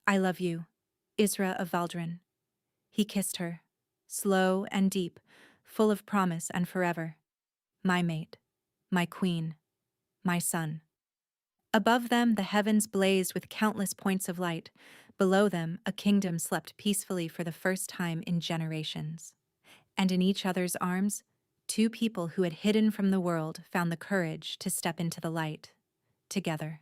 I love you, Isra of Valdron. He kissed her, slow and deep, full of promise and forever. My mate, my queen, my son. Above them, the heavens blazed with countless points of light. Below them, a kingdom slept peacefully for the first time in generations. And in each other's arms, two people who had hidden from the world found the courage to step into the light, together.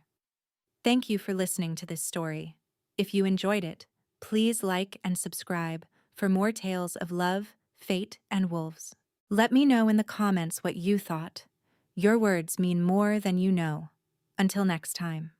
Thank you for listening to this story. If you enjoyed it, please like and subscribe for more tales of love, fate, and wolves. Let me know in the comments what you thought. Your words mean more than you know. Until next time.